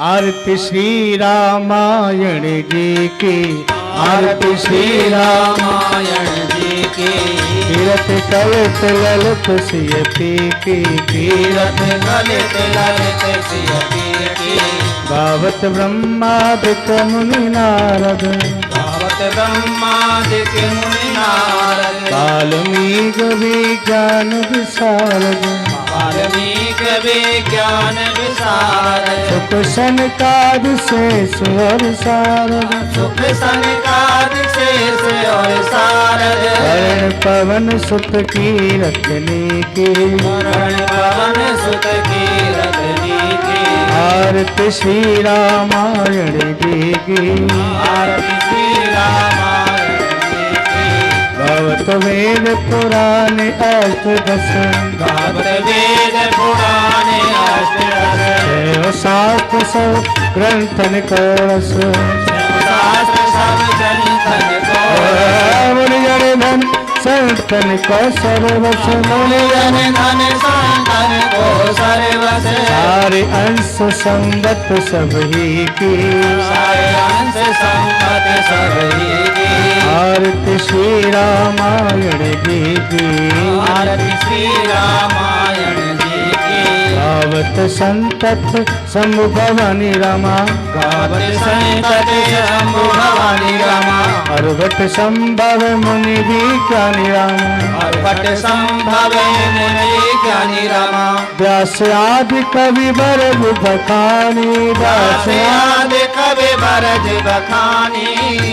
आरती श्री रामायण जी की, आरती श्री रामायण जी की। तीरथ कलित ललित सिय पी की, तीरथ कलित ललित सिय पी की। गावत ब्रह्मादिक मुनि नारद, गावत ब्रह्मादिक मुनि नारद। वाल्मीकि विज्ञान विशारद, वाल्मीकि विज्ञान विशारद। सुख सनकाद शेष और सारद, सुख सनकाद शेष और सारद। वरण पवन सुत की रत्नी की, वरण पवन सुत की रत्नी की। आरती श्री रामायण जी की, आरती श्री रामायण जी की। गावत वेद पुराण अष्टदश, गावत वेद पुराण अष्टदश। देव शास्त्र सब ग्रंथन को रस, शास्त्र सब ग्रंथन को रस। मुनि जन धन संतन को सर्वस, मुनि जन धन संतन को सर्वस। सारे अंश संगत सब ही की, सारे अंश संगत सब ही की। आरती श्री रामायण जी की, आरती श्री रामायण जी की। गावत संतत शंभु भवानी रमा, गावत संतत शंभु भवानी रमा। अर्वट संभव मुनि विज्ञानी रामा, अर्वट संभव मुनि विज्ञानी रामा। व्यास आदि कवि बरज बखानी, व्यास आदि कवि बरज बखानी।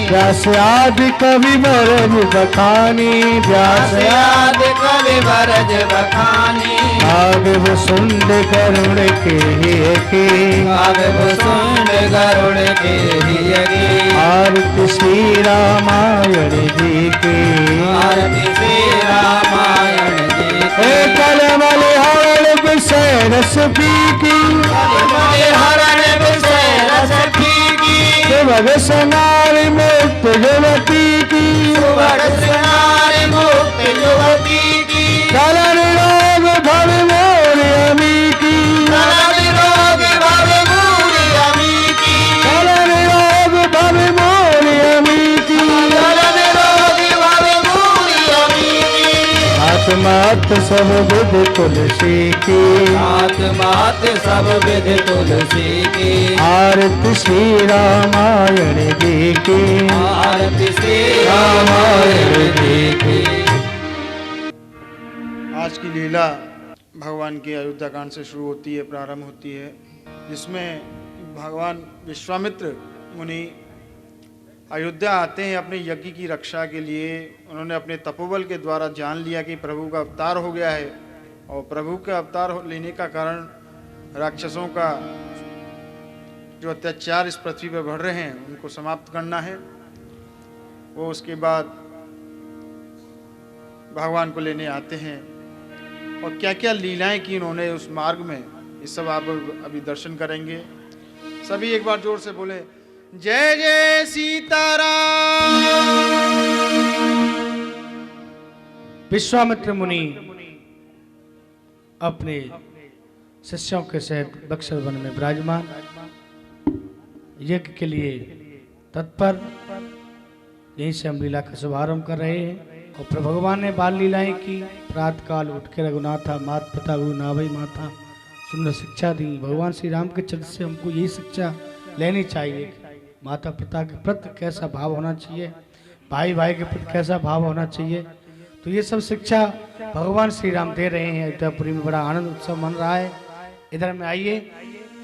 व्यास आदि कवि बरज बखानी, व्यास आदि कवि बरज बखानी। आगे वो सुंद गरुड़ के ही, आगे वो सुंद गरुड़ के ही। आरती श्री रामायण जी की, आरती श्री रामायण जी की। कलमल हरण विषय रस पी की, कलमल हरण विषय रस पी की। सुभग सनारी मुक्त युवती की, सुभग सनारी मुक्त युवती की। कलन रोग भव मोर अमी की, कलन रोग भव मोर अमी की। कलन रोग भव मोर अमी की, कलन रोग भव मोर अमी की। आत्मात सब विधि तुलसी की, आत्मात सब विधि तुलसी की। आरती श्री रामायण जी की, आरती श्री रामायण जी की। आज की लीला भगवान की अयोध्या कांड से शुरू होती है, प्रारंभ होती है, जिसमें भगवान विश्वामित्र मुनि अयोध्या आते हैं अपने यज्ञ की रक्षा के लिए। उन्होंने अपने तपोबल के द्वारा जान लिया कि प्रभु का अवतार हो गया है, और प्रभु के अवतार लेने का कारण राक्षसों का जो अत्याचार इस पृथ्वी पर बढ़ रहे हैं उनको समाप्त करना है। वो उसके बाद भगवान को लेने आते हैं, और क्या क्या लीलाएं की उन्होंने उस मार्ग में, ये सब आप अभी दर्शन करेंगे। सभी एक बार जोर से बोले, जय जय सीताराम। विश्वामित्र मुनि अपने शिष्यों के सहित बक्सर वन में विराजमान, यज्ञ के लिए तत्पर। यहीं से हम लीला का शुभारंभ कर रहे हैं। और प्रभु भगवान ने बाल लीलाएं की। प्रातः काल उठ के रघुनाथा मात पिता गुरु नाभई माता सुंदर शिक्षा दी। भगवान श्री राम के चरित्र से हमको यही शिक्षा लेनी चाहिए। माता पिता के प्रति कैसा भाव होना चाहिए, भाई भाई के प्रति कैसा भाव होना चाहिए। तो ये सब शिक्षा भगवान श्री राम दे रहे हैं। अयोध्यापुरी में बड़ा आनंद उत्सव मन रहा है। इधर में आइए,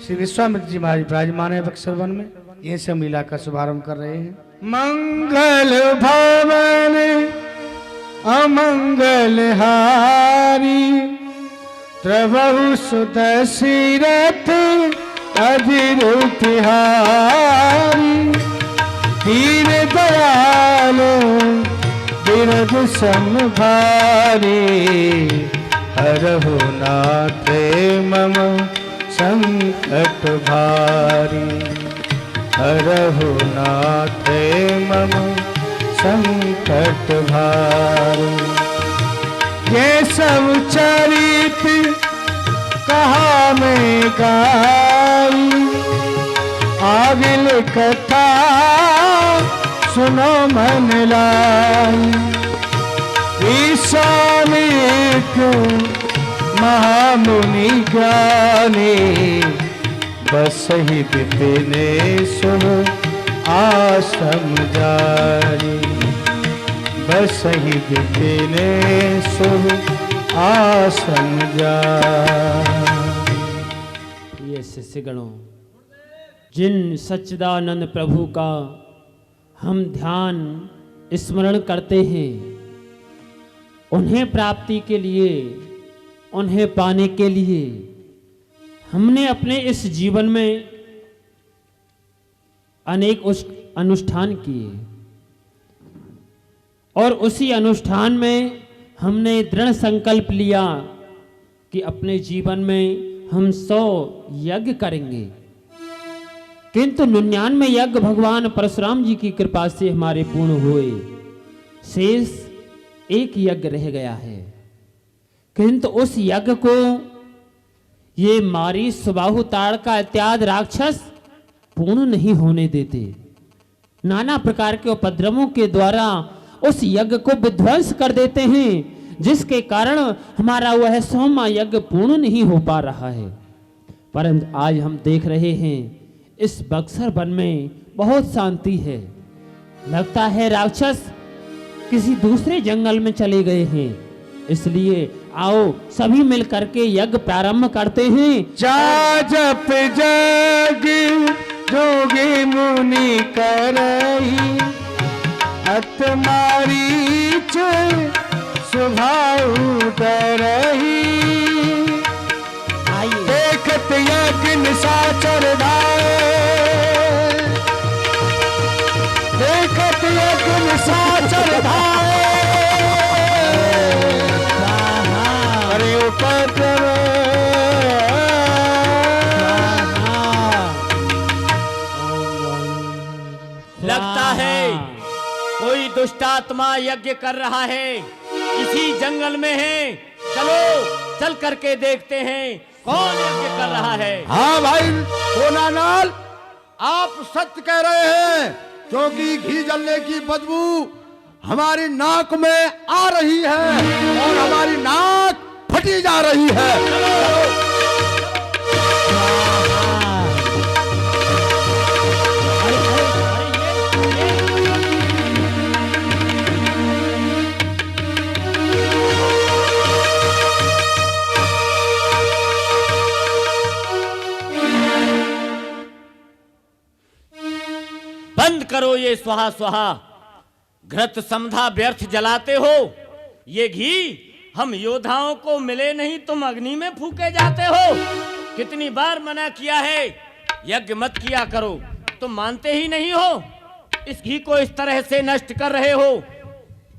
श्री विश्वामित्र जी महाराज विराजमान है बक्सर वन में। यहीं से हम लीला का शुभारंभ कर रहे हैं। मंगल भवन अमंगल हारी, प्रभु सुत दशरथ अधीर तिहारी। दीन दयालु बिरध संभारी, हरहु नाथ मम संकट भारी। हरहु नाथ मम संकट भारी। ये सब चरित कहा में गाई, आगिल कथा सुनो मन लाई। विश्वामित्र महामुनि ज्ञानी बसहि विपिने सुन आश्रम जारी। बसहि विपिने सुन आश्रम जारी। ये शिष्यगणों, जिन सच्चिदानंद प्रभु का हम ध्यान स्मरण करते हैं, उन्हें प्राप्ति के लिए, उन्हें पाने के लिए हमने अपने इस जीवन में अनेक अनुष्ठान किए और उसी अनुष्ठान में हमने दृढ़ संकल्प लिया कि अपने जीवन में हम 100 यज्ञ करेंगे, किंतु 99 यज्ञ भगवान परशुराम जी की कृपा से हमारे पूर्ण हुए। शेष एक यज्ञ रह गया है, किंतु उस यज्ञ को ये मारी सुबाहु ताड़का इत्यादि राक्षस पूर्ण नहीं होने देते। नाना प्रकार के उपद्रवों के द्वारा उस यज्ञ को विध्वंस कर देते हैं, जिसके कारण हमारा वह 100वां यज्ञ पूर्ण नहीं हो पा रहा है। परंतु आज हम देख रहे हैं इस बक्सर वन में बहुत शांति है। लगता है राक्षस किसी दूसरे जंगल में चले गए हैं, इसलिए आओ सभी मिल करके यज्ञ प्रारंभ करते हैं। जा जप जग जोगी मुनि करही, अत मारीच सुभाउ डरही। देखत यज्ञ निशाचर धाए, देखत यज्ञ निशाचर धाए। अरे उपद्रव लगता है कोई दुष्टात्मा यज्ञ कर रहा है, इसी जंगल में है। चलो चल करके देखते हैं कौन यज्ञ कर रहा है। हाँ भाई सोनालाल, आप सत्य कह रहे हैं, क्योंकि घी जलने की बदबू हमारी नाक में आ रही है और हमारी नाक फटी जा रही है। बंद करो ये स्वाहा स्वाहा, घृत समधा व्यर्थ जलाते हो। ये घी हम योद्धाओं को मिले नहीं, तुम अग्नि में फूके जाते हो। कितनी बार मना किया है यज्ञ मत किया करो, तुम मानते ही नहीं हो। इस घी को इस तरह से नष्ट कर रहे हो।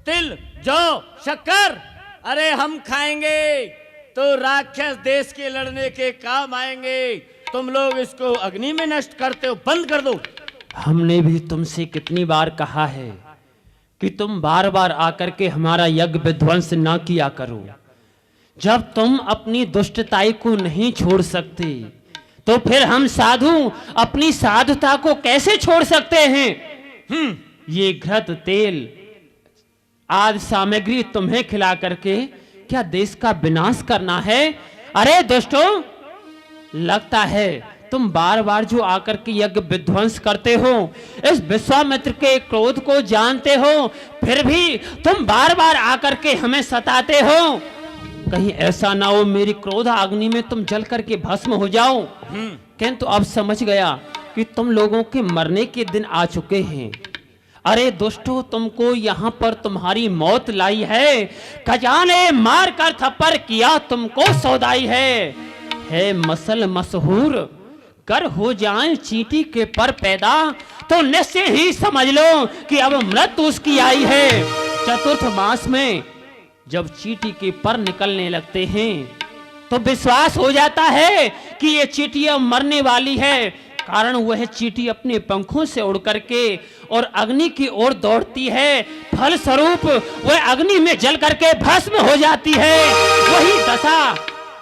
तिल, जौ, शक्कर, अरे हम खाएंगे तो राक्षस देश के लड़ने के काम आएंगे। तुम लोग इसको अग्नि में नष्ट करते हो, बंद कर दो। हमने भी तुमसे कितनी बार कहा है कि तुम बार बार आकर के हमारा यज्ञ विध्वंस ना किया करो। जब तुम अपनी दुष्टताई को नहीं छोड़ सकते, तो फिर हम साधु अपनी साधुता को कैसे छोड़ सकते हैं? ये घृत, तेल आदि सामग्री तुम्हें खिला करके क्या देश का विनाश करना है? अरे दुष्टों, लगता है तुम बार बार जो आकर के यज्ञ विध्वंस करते हो, इस विश्वामित्र के क्रोध को जानते हो, फिर भी तुम बार बार आकर के हमें सताते हो। कहीं ऐसा ना हो मेरी क्रोध अग्नि में तुम जल करके भस्म हो जाओ। किंतु अब समझ गया कि तुम लोगों के मरने के दिन आ चुके हैं। अरे दुष्टों, तुमको यहाँ पर तुम्हारी मौत लाई है। खजाने मार कर थप्पड़ किया तुमको सौदाई है मसल मशहूर, कर हो जाए चींटी के पर पैदा, तो निश्चय ही समझ लो कि अब मृत्यु उसकी आई है। चतुर्थ मास में जब चींटी के पर निकलने लगते हैं तो विश्वास हो जाता है कि ये चींटी अब मरने वाली है। कारण वह चींटी अपने पंखों से उड़ करके और अग्नि की ओर दौड़ती है, फलस्वरूप वह अग्नि में जल करके भस्म हो जाती है। वही दशा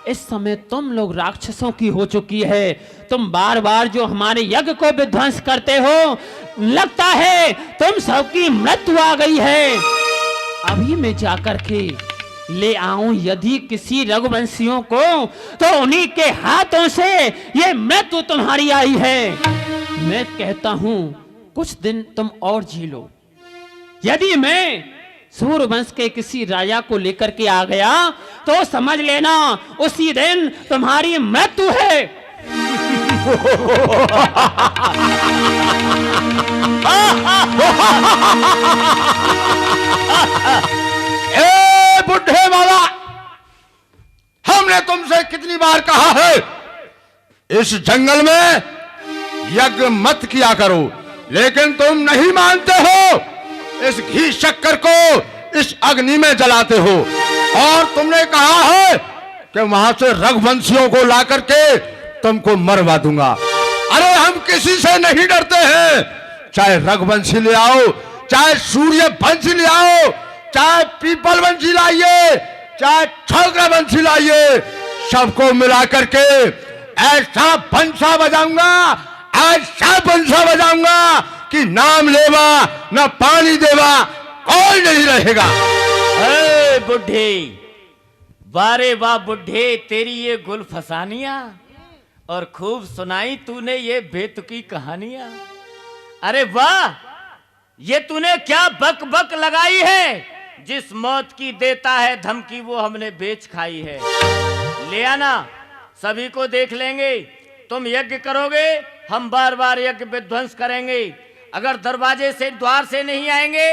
इस समय तुम लोग राक्षसों की हो चुकी है। तुम बार बार जो हमारे यज्ञ को विध्वंस करते हो, लगता है तुम सबकी मृत्यु आ गई है। अभी मैं जाकर के ले आऊं यदि किसी रघुवंशियों को, तो उन्हीं के हाथों से ये मृत्यु तुम्हारी आई है। मैं कहता हूं कुछ दिन तुम और जी लो। यदि मैं सूर्यवंश के किसी राजा को लेकर के आ गया तो समझ लेना उसी दिन तुम्हारी मृत्यु है। ए बुढ़े वाला, हमने तुमसे कितनी बार कहा है इस जंगल में यज्ञ मत किया करो, लेकिन तुम नहीं मानते हो। इस घी शक्कर को इस अग्नि में जलाते हो, और तुमने कहा है कि वहां से रघुवंशियों को ला करके तुमको मरवा दूंगा। अरे हम किसी से नहीं डरते हैं, चाहे रघुवंशी ले आओ, चाहे सूर्य वंशी ले आओ, चाहे पीपल वंशी लाइए, चाहे छोकरा वंशी लाइए, सबको मिला करके ऐसा बंसा बजाऊंगा, ऐसा बंसा बजाऊंगा कि नाम लेवा ना पानी देवा कोई नहीं रहेगा। ए बुढ़े, वारे वाह बुढ़े, तेरी ये गुल फसानियां और खूब सुनाई तूने ये बेतुकी कहानियां। अरे वाह, ये तूने क्या बक बक लगाई है। जिस मौत की देता है धमकी वो हमने बेच खाई है। ले आना, सभी को देख लेंगे। तुम यज्ञ करोगे, हम बार बार यज्ञ विध्वंस करेंगे। अगर दरवाजे से द्वार से नहीं आएंगे,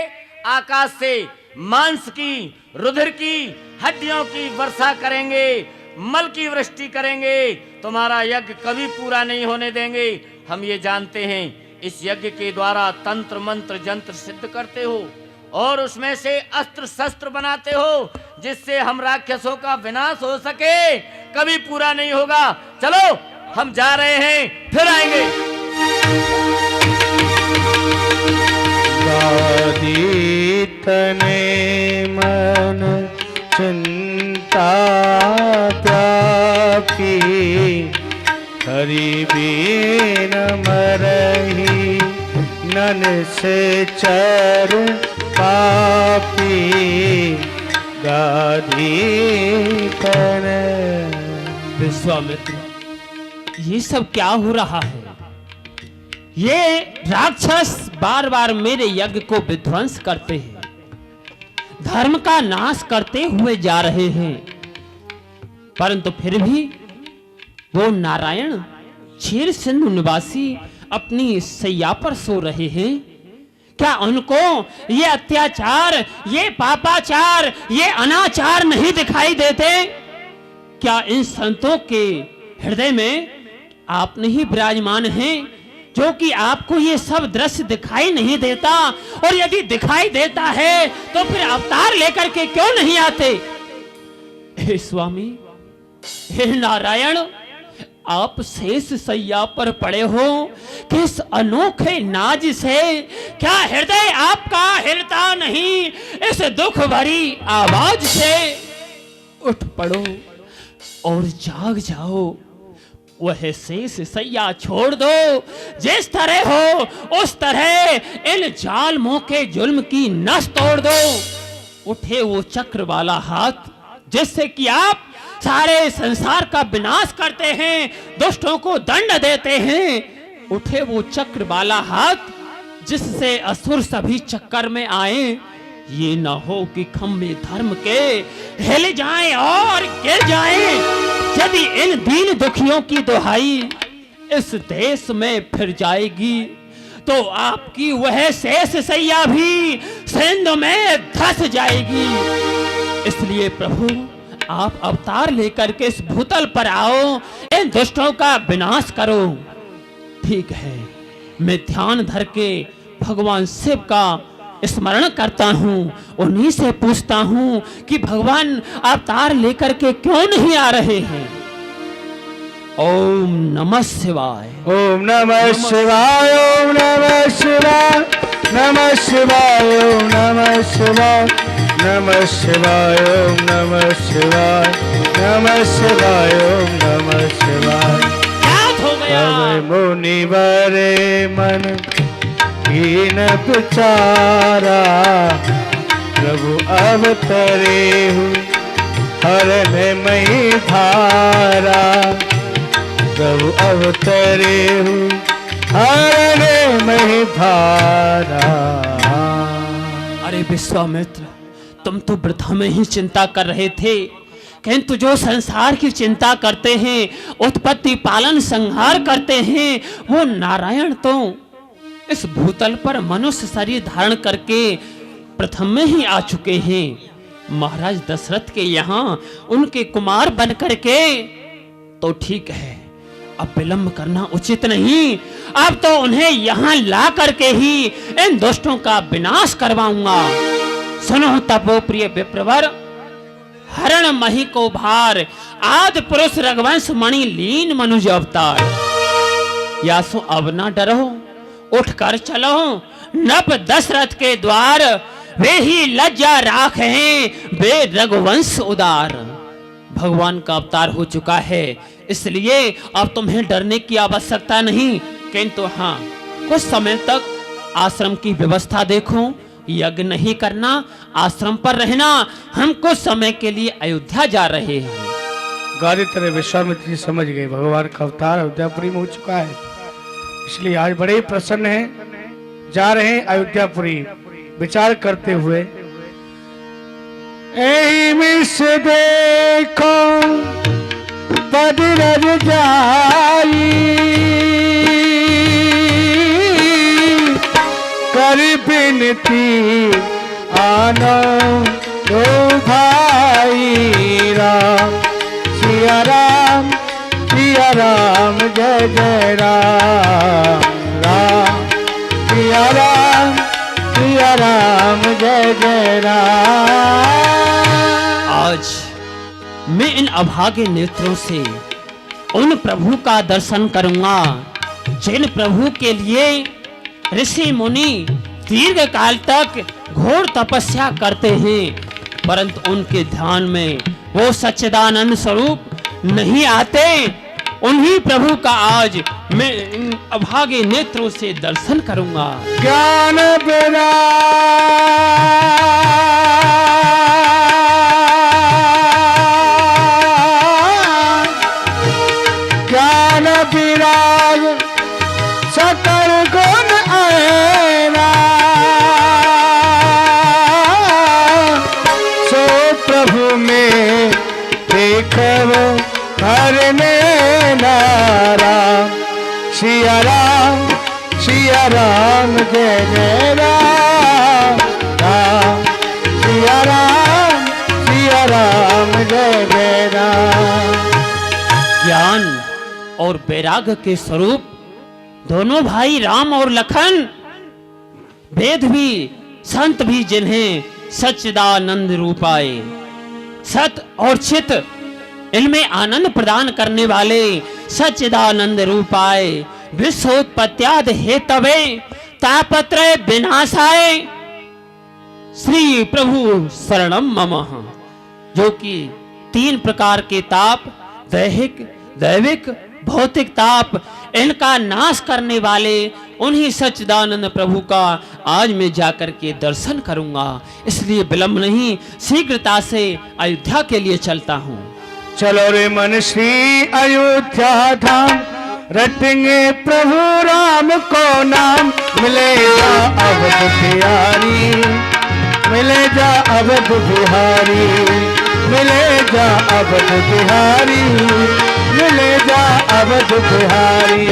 आकाश से मांस की, रुधिर की, हड्डियों की वर्षा करेंगे, मल की वृष्टि करेंगे। तुम्हारा यज्ञ कभी पूरा नहीं होने देंगे। हम ये जानते हैं इस यज्ञ के द्वारा तंत्र मंत्र जंत्र सिद्ध करते हो और उसमें से अस्त्र शस्त्र बनाते हो, जिससे हम राक्षसों का विनाश हो सके। कभी पूरा नहीं होगा। चलो हम जा रहे हैं, फिर आएंगे। तने मन चिंता त्यापी, हरि बीन मरही नन से चर पापी, गाधी तन। विश्वामित्र, ये सब क्या हो रहा है? ये राक्षस बार बार मेरे यज्ञ को विध्वंस करते हैं, धर्म का नाश करते हुए जा रहे हैं, परंतु फिर भी वो नारायण क्षीर सिंधु निवासी अपनी सैया पर सो रहे हैं। क्या उनको ये अत्याचार, ये पापाचार, ये अनाचार नहीं दिखाई देते? क्या इन संतों के हृदय में आप नहीं विराजमान हैं, जो कि आपको ये सब दृश्य दिखाई नहीं देता? और यदि दिखाई देता है तो फिर अवतार लेकर के क्यों नहीं आते? हे स्वामी, हे नारायण, आप शेष सैया पर पड़े हो, किस अनोखे नाज से क्या हृदय आपका हिलता नहीं इस दुख भरी आवाज से? उठ पड़ो और जाग जाओ। वह शेष सैया छोड़ दो, जिस तरह हो उस तरह इन जालिमों के जुल्म की नस तोड़ दो। उठे वो चक्र वाला हाथ, जिससे कि आप सारे संसार का विनाश करते हैं, दुष्टों को दंड देते हैं। उठे वो चक्र वाला हाथ, जिससे असुर सभी चक्कर में आए। ये ना हो कि खंभे धर्म के हिल जाएं और गिर जाएं। यदि इन दीन दुखियों की दुहाई इस देश में फिर जाएगी, तो आपकी वह शेष सैया भी सिंधु में धस जाएगी। इसलिए प्रभु, आप अवतार लेकर के इस भूतल पर आओ, इन दुष्टों का विनाश करो। ठीक है, मैं ध्यान धर के भगवान शिव का स्मरण करता हूँ, उन्हीं से पूछता हूँ कि भगवान अवतार लेकर के क्यों नहीं आ रहे हैं। ओम नमः शिवाय। ओम नमः शिवाय, ओम नमः शिवाय, नमः शिवाय, ओम नमः शिवाय, नमः शिवाय ओम नमः शिवाय नमः शिवाय ओम नमः शिवाय। क्या हो गया? अब मुनिवरे मन हीन विचारा, प्रभु अवतरे हूँ हरण मई धारा, प्रभु अवतरे हूँ हरण मई धारा। अरे विश्वामित्र, तुम तो वृथा में ही चिंता कर रहे थे, किंतु जो संसार की चिंता करते हैं, उत्पत्ति पालन संहार करते हैं, वो नारायण तो इस भूतल पर मनुष्य शरीर धारण करके प्रथम में ही आ चुके हैं। महाराज दशरथ के यहाँ उनके कुमार बन करके तो ठीक है, अब विलंब करना उचित नहीं। अब तो उन्हें यहाँ ला करके ही इन दुष्टों का विनाश करवाऊंगा। सुनो तपो प्रिय विप्रवर, हरण मही को भार, आदि पुरुष रघुवंश मणि लीन मनुज अवतार। या सो अब ना डरो, उठ कर चलो नप दशरथ के द्वार, वे ही लज्जा राख हैं वे रघुवंश उदार। भगवान का अवतार हो चुका है, इसलिए अब तुम्हें डरने की आवश्यकता नहीं, किंतु हाँ कुछ समय तक आश्रम की व्यवस्था देखो, यज्ञ नहीं करना, आश्रम पर रहना। हम कुछ समय के लिए अयोध्या जा रहे हैं। गादी तरह विश्वामित्र जी समझ गए भगवान का अवतार अयोध्यापुरी में हो चुका है, इसलिए आज बड़े ही प्रसन्न हैं, जा रहे हैं अयोध्यापुरी। विचार करते हुए एहि मिस देखो पद रज जाई, कर बिनती आनो दो भाई राम, सिया राम जय जय राम, राम सिया राम जय जय राम। आज मैं इन अभागे नेत्रों से उन प्रभु का दर्शन करूंगा जिन प्रभु के लिए ऋषि मुनि दीर्घ काल तक घोर तपस्या करते हैं, परंतु उनके ध्यान में वो सच्चिदानंद स्वरूप नहीं आते। उन्हीं प्रभु का आज मैं इन अभागे नेत्रों से दर्शन करूंगा। ज्ञान बिना ज्ञान विराग सकल गुण आएना, सो प्रभु में देखो हरने नाराम, सिया राम जय जय राम, राम सिया राम जय जय राम। ज्ञान और वैराग्य के स्वरूप दोनों भाई राम और लखन, वेद भी संत भी जिन्हें सच्चिदानंद रूप आए, सत और चित इनमें आनंद प्रदान करने वाले सच्चिदानंद रूप आए, विश्वोत्पत्त्यादि हेतवे तापत्रय विनाशाय श्री प्रभु शरणम ममः। जो कि 3 प्रकार के ताप, दैहिक दैविक भौतिक ताप, इनका नाश करने वाले उन्हीं सच्चिदानंद प्रभु का आज मैं जाकर के दर्शन करूंगा। इसलिए विलंब नहीं, शीघ्रता से अयोध्या के लिए चलता हूँ। चलो रे मन श्री अयोध्या धाम, रटेंगे प्रभु राम को नाम, मिलेगा अवध बिहारी, मिलेगा अवध बिहारी, मिलेगा अवध बिहारी, मिलेगा अवध बिहारी।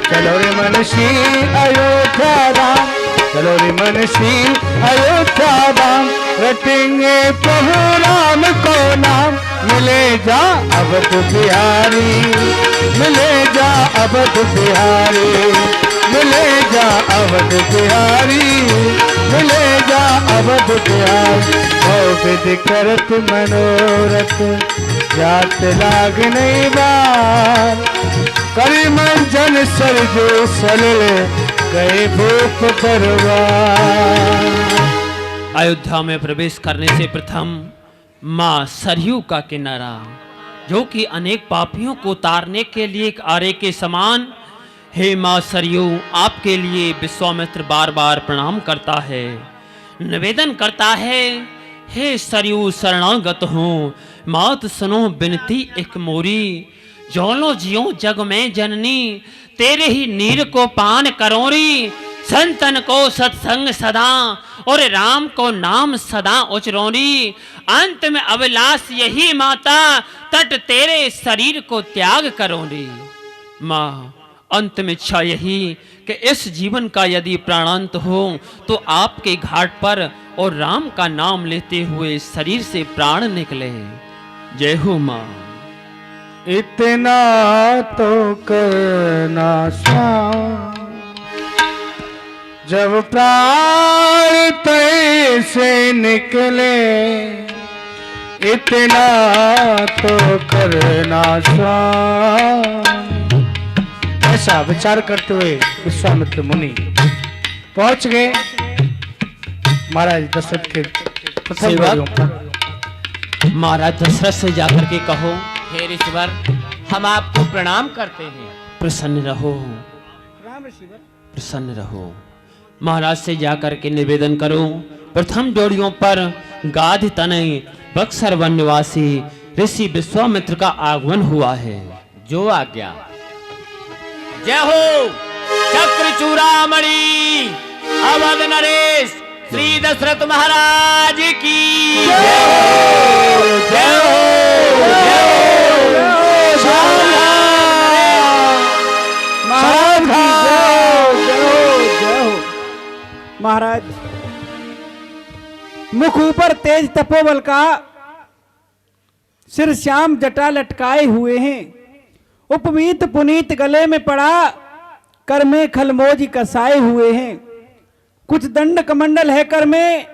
चलो रे मन श्री अयोध्या धाम, चलो रे मन श्री अयोध्या धाम, रटेंगे प्रभु राम को नाम, मिले जा अवध बिहारी, मिले जा अवध बिहारी, मिले जा अवध बिहारी, मिले जा अवध बिहारी। विधि करत मनोरथ जात लाग नहीं बार, करी मंजन सरजो सलिल गए भूप परवार। अयोध्या में प्रवेश करने से प्रथम माँ सरयू का किनारा, जो कि अनेक पापियों को तारने के लिए एक आरे के समान, हे माँ सरयू, आपके लिए विश्वामित्र बार बार प्रणाम करता है, निवेदन करता है, हे सरयू शरणागत हूँ, मात सुनो बिनती एक मोरी, जौनो जियो जग में जननी, तेरे ही नीर को पान करोरी, संतन को सत्संग सदा और राम को नाम सदा उचरोरी, अंत में अभिलाष यही माता, तट तेरे शरीर को त्याग करोरी। माँ, अंत में इच्छा यही कि इस जीवन का यदि प्राणांत हो तो आपके घाट पर और राम का नाम लेते हुए शरीर से प्राण निकले। जय हो माँ। इतना तो करना स्वामी, जब प्राण तय से निकले, इतना तो करना स्वामी। ऐसा विचार करते हुए विश्वामित्र मुनि पहुंच गए महाराज दशरथ के प्रथम द्वारों पर। महाराज दशरथ से जाकर के कहो, हे ऋषिवर, हम आपको प्रणाम करते हैं। प्रसन्न रहो, प्रसन्न रहो। महाराज से जाकर के निवेदन करो, प्रथम डोरियों पर गाध तनय बक्सर वन निवासी ऋषि विश्वामित्र का आगमन हुआ है। जो आज्ञा। जय हो चक्र चूड़ामणि अवध नरेश श्री दशरथ महाराज की जय हो। जय हो, महाराज, मुख ऊपर तेज तपोबल का, सिर श्याम जटा लटकाए हुए हैं, उपवीत पुनीत गले में पड़ा, कर में खलमोज कसाए हुए हैं, कुछ दंड कमंडल है कर में,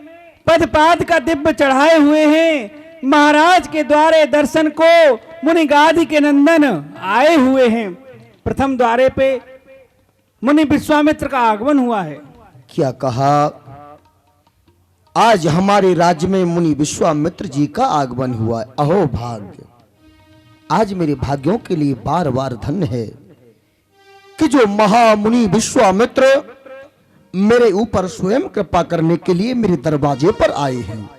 पदपाद का दिव्य चढ़ाए हुए हैं, महाराज के द्वारे दर्शन को मुनि गाधि के नंदन आए हुए हैं। प्रथम द्वारे पे मुनि विश्वामित्र का आगमन हुआ है। क्या कहा? आज हमारे राज्य में मुनि विश्वामित्र जी का आगमन हुआ है। अहो भाग्य, आज मेरे भाग्यों के लिए बार बार धन्य है कि जो महामुनि विश्वामित्र मेरे ऊपर स्वयं कृपा करने के लिए मेरे दरवाजे पर आए हैं।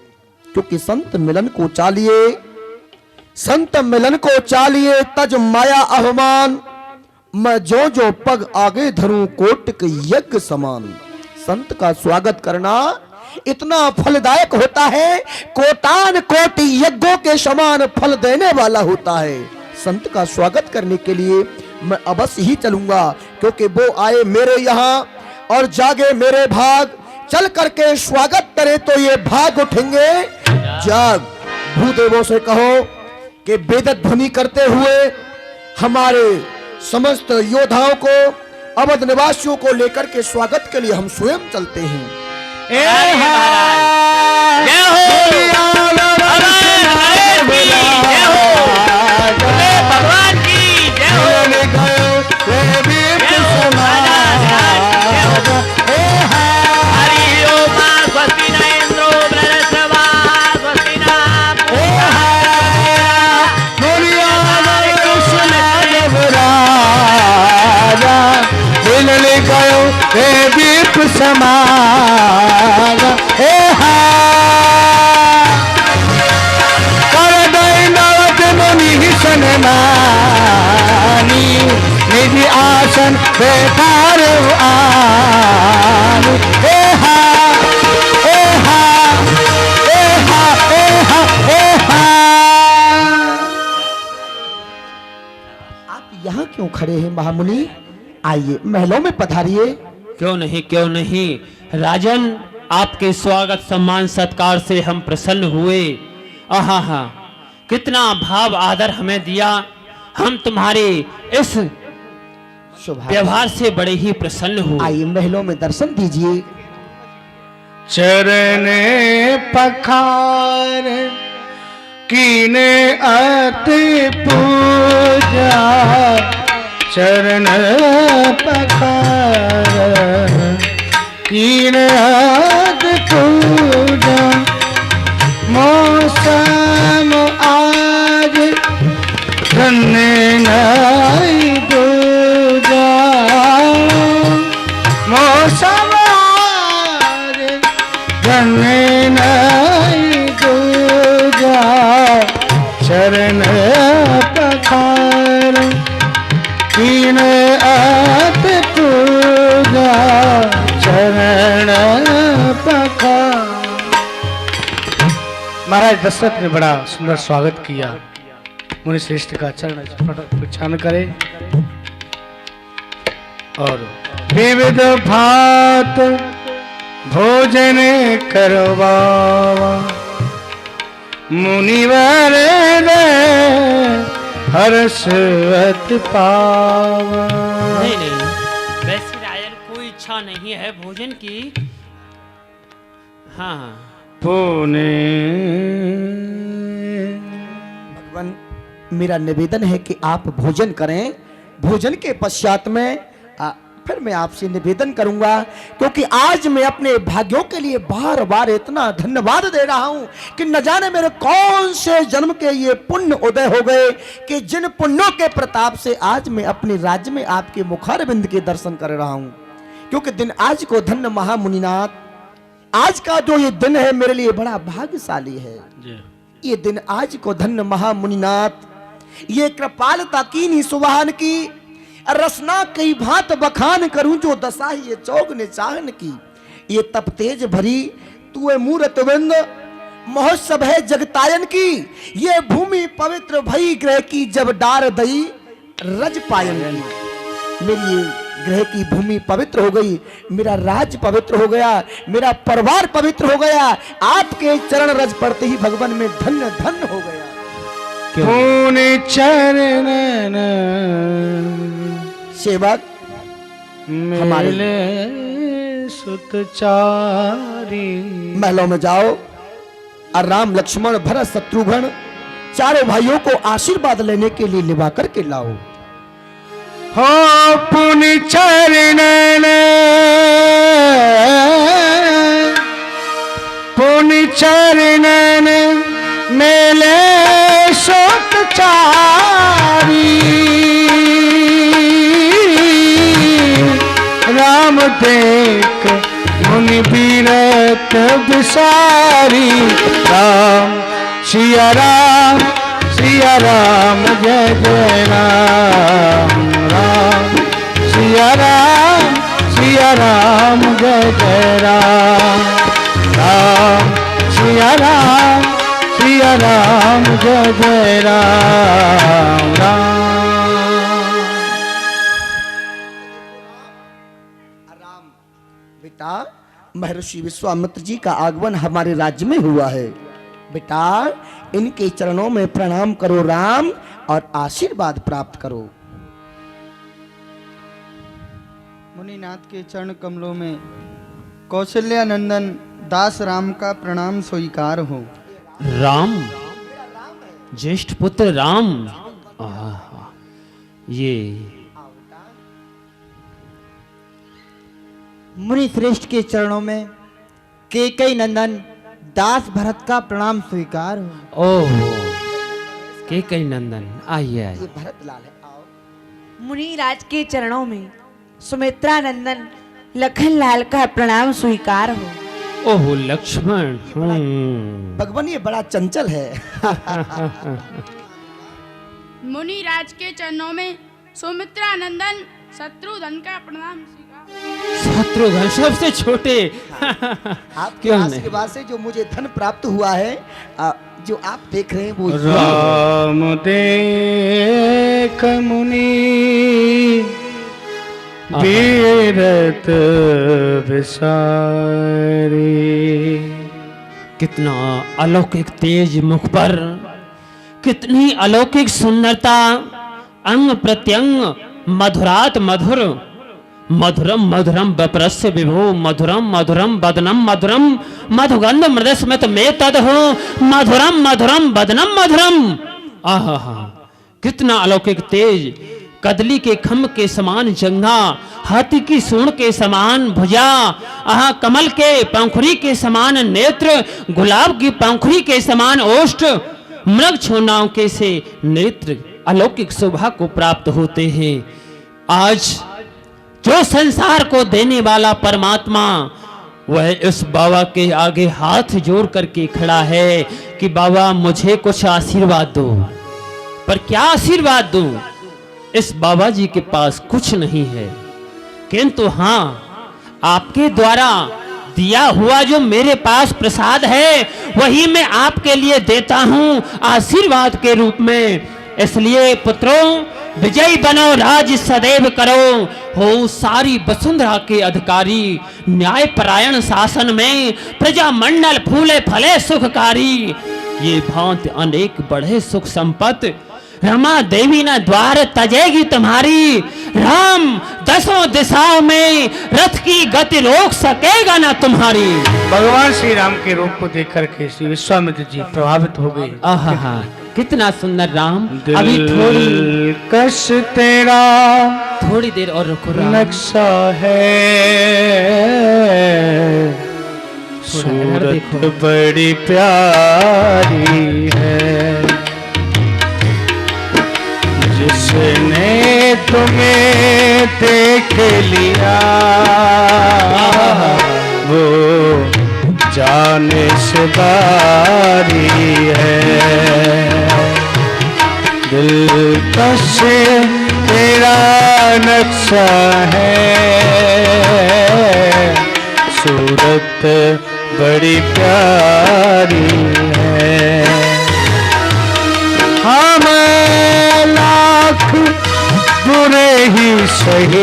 क्योंकि संत मिलन को चालिए, संत मिलन को चालिए तज माया अभिमान, मैं जो जो पग आगे धरूं कोटिक यज्ञ समान। संत का स्वागत करना इतना फलदायक होता है, कोटान कोटि यज्ञों के समान फल देने वाला होता है। संत का स्वागत करने के लिए मैं अवश्य ही चलूंगा, क्योंकि वो आए मेरे यहाँ और जागे मेरे भाग, चल करके स्वागत करें तो ये भाग उठेंगे। जाग। भूदेवों से कहो कि वेद ध्वनि करते हुए हमारे समस्त योद्धाओं को, अवध निवासियों को लेकर के स्वागत के लिए हम स्वयं चलते हैं। भगवान की जय हो। दीप समाग हे हा कर दैनवत मुनि सनमानी, निधि आसन बेकार आन हे हा हे हा हे हा हे हा हे हा। आप यहाँ क्यों खड़े हैं महामुनि? आइए महलों में पधारिए। क्यों नहीं, क्यों नहीं राजन, आपके स्वागत सम्मान सत्कार से हम प्रसन्न हुए। आहा, कितना भाव आदर हमें दिया, हम तुम्हारे इस व्यवहार से बड़े ही प्रसन्न हुए। आइए महलों में दर्शन दीजिए। चरण पखार कीने अति पूजा, चरण पखार कीने अति पूजा, सवार धन्य नहीं दूजा चरण पखार कीन आत पूजा चरण पखार। महाराज दशरथ ने बड़ा सुंदर स्वागत किया। मुनि श्रेष्ठ का चरण प्रक्षालन करे और विविध भात भोजन करवावा मुनिवर हर्षवत पावा। नहीं नहीं, वैसे राजन कोई इच्छा नहीं है भोजन की। हाँ हाँ, पुणे भगवान, मेरा निवेदन है कि आप भोजन करें। भोजन के पश्चात में फिर मैं आपसे निवेदन करूंगा, क्योंकि आज मैं अपने भाग्यों के लिए बार बार इतना धन्यवाद दे रहा हूं कि न जाने मेरे कौन से जन्म के ये पुण्य उदय हो गए कि जिन पुण्यों के प्रताप से आज मैं अपने राज्य में आपके मुखारविंद के दर्शन कर रहा हूं। क्योंकि दिन आज को धन्य महामुनिनाथ, आज का जो ये दिन है मेरे लिए बड़ा भाग्यशाली है। ये दिन आज को धन्य महामुनिनाथ, ये कृपालता कीन्ही सुबहान की रसना कई भांत बखान करूं जो दशा ये चौक ने चाहन की। ये तप तेज भरी तू मूरत बिंद महोत्सव है जगतायन की। ये भूमि पवित्र भई ग्रह की जब डार दई रज पायन की। मेरी ये ग्रह की भूमि पवित्र हो गई, मेरा राज्य पवित्र हो गया, मेरा परिवार पवित्र हो गया। आपके चरण रज पड़ते ही भगवान में धन्य धन्य हो गया। पुण्य चरण सेवक हमारे सुतचारी महलों में जाओ और राम लक्ष्मण भरत शत्रुघ्न चारों भाइयों को आशीर्वाद लेने के लिए लिवा करके लाओ। हो पुण्य चरण पुण्य चरण मेले सुतचारी राम देख मुनि बीरत बिसारी। राम सिया राम जय जय राम। राम सिया राम जय जय राम। राम सिया राम जय जय राम। राम बेटा, महर्षि विश्वामित्र जी का आगमन हमारे राज्य में हुआ है। बेटा, इनके चरणों में प्रणाम करो राम और आशीर्वाद प्राप्त करो। मुनिनाथ के चरण कमलों में कौशल्या नंदन दास राम का प्रणाम स्वीकार हो। राम, ज्येष्ठ पुत्र राम। ये मुनि श्रेष्ठ के चरणों में केकई नंदन दास भरत का प्रणाम स्वीकार हो। ओह, केकई नंदन, आइए आइए। ये भरत लाल है, आओ। मुनि राज के चरणों में सुमित्रा नंदन लखन लाल का प्रणाम स्वीकार हो। ओह लक्ष्मण, भगवान ये बड़ा चंचल है। मुनि राज के चरणों में सुमित्रा नंदन शत्रुघ्न का प्रणाम स्वीकार। शत्रुघ्न सबसे छोटे। आपके आशीर्वाद से जो मुझे धन प्राप्त हुआ है, जो आप देख रहे हैं वो राम देख मुनि बीरत बिसारी। कितना अलौकिक तेज मुख पर, कितनी अलौकिक सुंदरता, अंग प्रत्यंग मधुरात मधुर, मधुरम मधुरम बपरस्य विभो, मधुरम मधुरम बदनम मधुरम, मधुगंध मृदस्मित में तद हो, मधुरम मधुरम बदनम मधुरम। आहा, कितना अलौकिक तेज, कदली के खम्भ के समान जंघा, हाथी की सूंड के समान भुजा, आहा कमल के पंखुड़ी के समान नेत्र, गुलाब की पंखुड़ी के समान ओष्ठ, मृग छोनाओं के से नेत्र अलौकिक शोभा को प्राप्त होते हैं। आज जो संसार को देने वाला परमात्मा, वह इस बाबा के आगे हाथ जोड़ करके खड़ा है कि बाबा मुझे कुछ आशीर्वाद दो। पर क्या आशीर्वाद दूं? इस बाबा जी के पास कुछ नहीं है, किंतु हाँ, आपके द्वारा दिया हुआ जो मेरे पास प्रसाद है वही मैं आपके लिए देता हूं आशीर्वाद के रूप में। इसलिए पुत्रों, विजयी बनो, राज सदैव करो, हो सारी वसुंधरा के अधिकारी, न्याय परायण शासन में प्रजा मंडल फूले फले सुखकारी। ये भांति अनेक बढ़े सुख संपत्ति, रमा देवी न द्वार तजेगी तुम्हारी। राम दसों दिशाओं में रथ की गति रोक सकेगा ना तुम्हारी। भगवान श्री राम के रूप को देख करके श्री विश्वामित्र जी प्रभावित हो गए। आहा, कितना सुंदर राम। दिल अभी थोड़ी कश तेरा थोड़ी देर और रुको राम। नक्शा है, सूरत बड़ी प्यारी है, जिसने तुम्हें देख लिया वो जाने से बारी है। दिलकश तेरा नक्शा है, सूरत बड़ी प्यारी है। हम लाख बुरे ही सही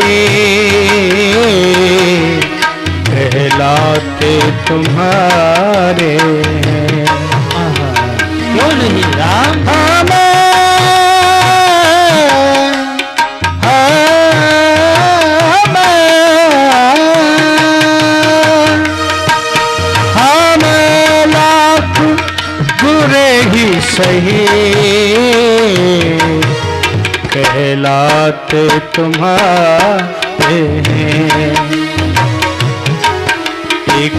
कहलाते तुम्हारे हैं। क्यों नहीं राम? हम लाख बुरे ही सही कहलाते तुम्हारे हैं। एक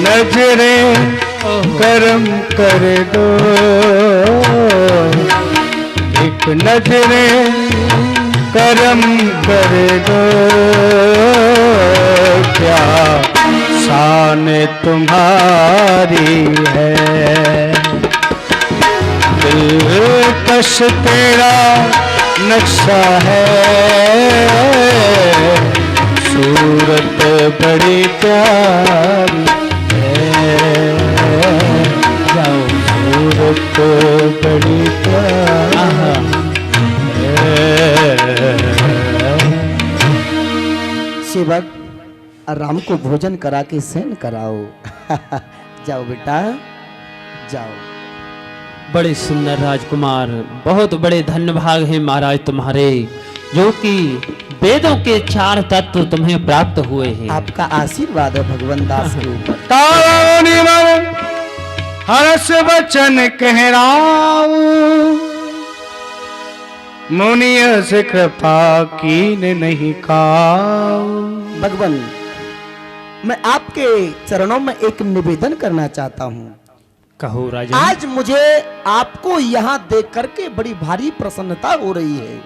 नजरे करम कर दो, एक नजरे करम कर दो, क्या शान तुम्हारी है। दिलकश तेरा नक्शा है, सूरत बड़ी प्यारी है, जाओ सूरत बड़ी प्यारी है। सेवक, राम को भोजन करा के शयन कराओ। जाओ बेटा, जाओ। बड़े सुंदर राजकुमार, बहुत बड़े धन्य भाग हैं महाराज तुम्हारे, जो कि वेदों के 4 तत्व तुम्हें प्राप्त हुए हैं। आपका आशीर्वाद है भगवान दास के ऊपर। हर्ष वचन कहराऊ, मुनिय से कृपा कीन नहीं काऊ। भगवान, मैं आपके चरणों में एक निवेदन करना चाहता हूँ। कहो राजा। आज मुझे आपको यहाँ देख करके बड़ी भारी प्रसन्नता हो रही है,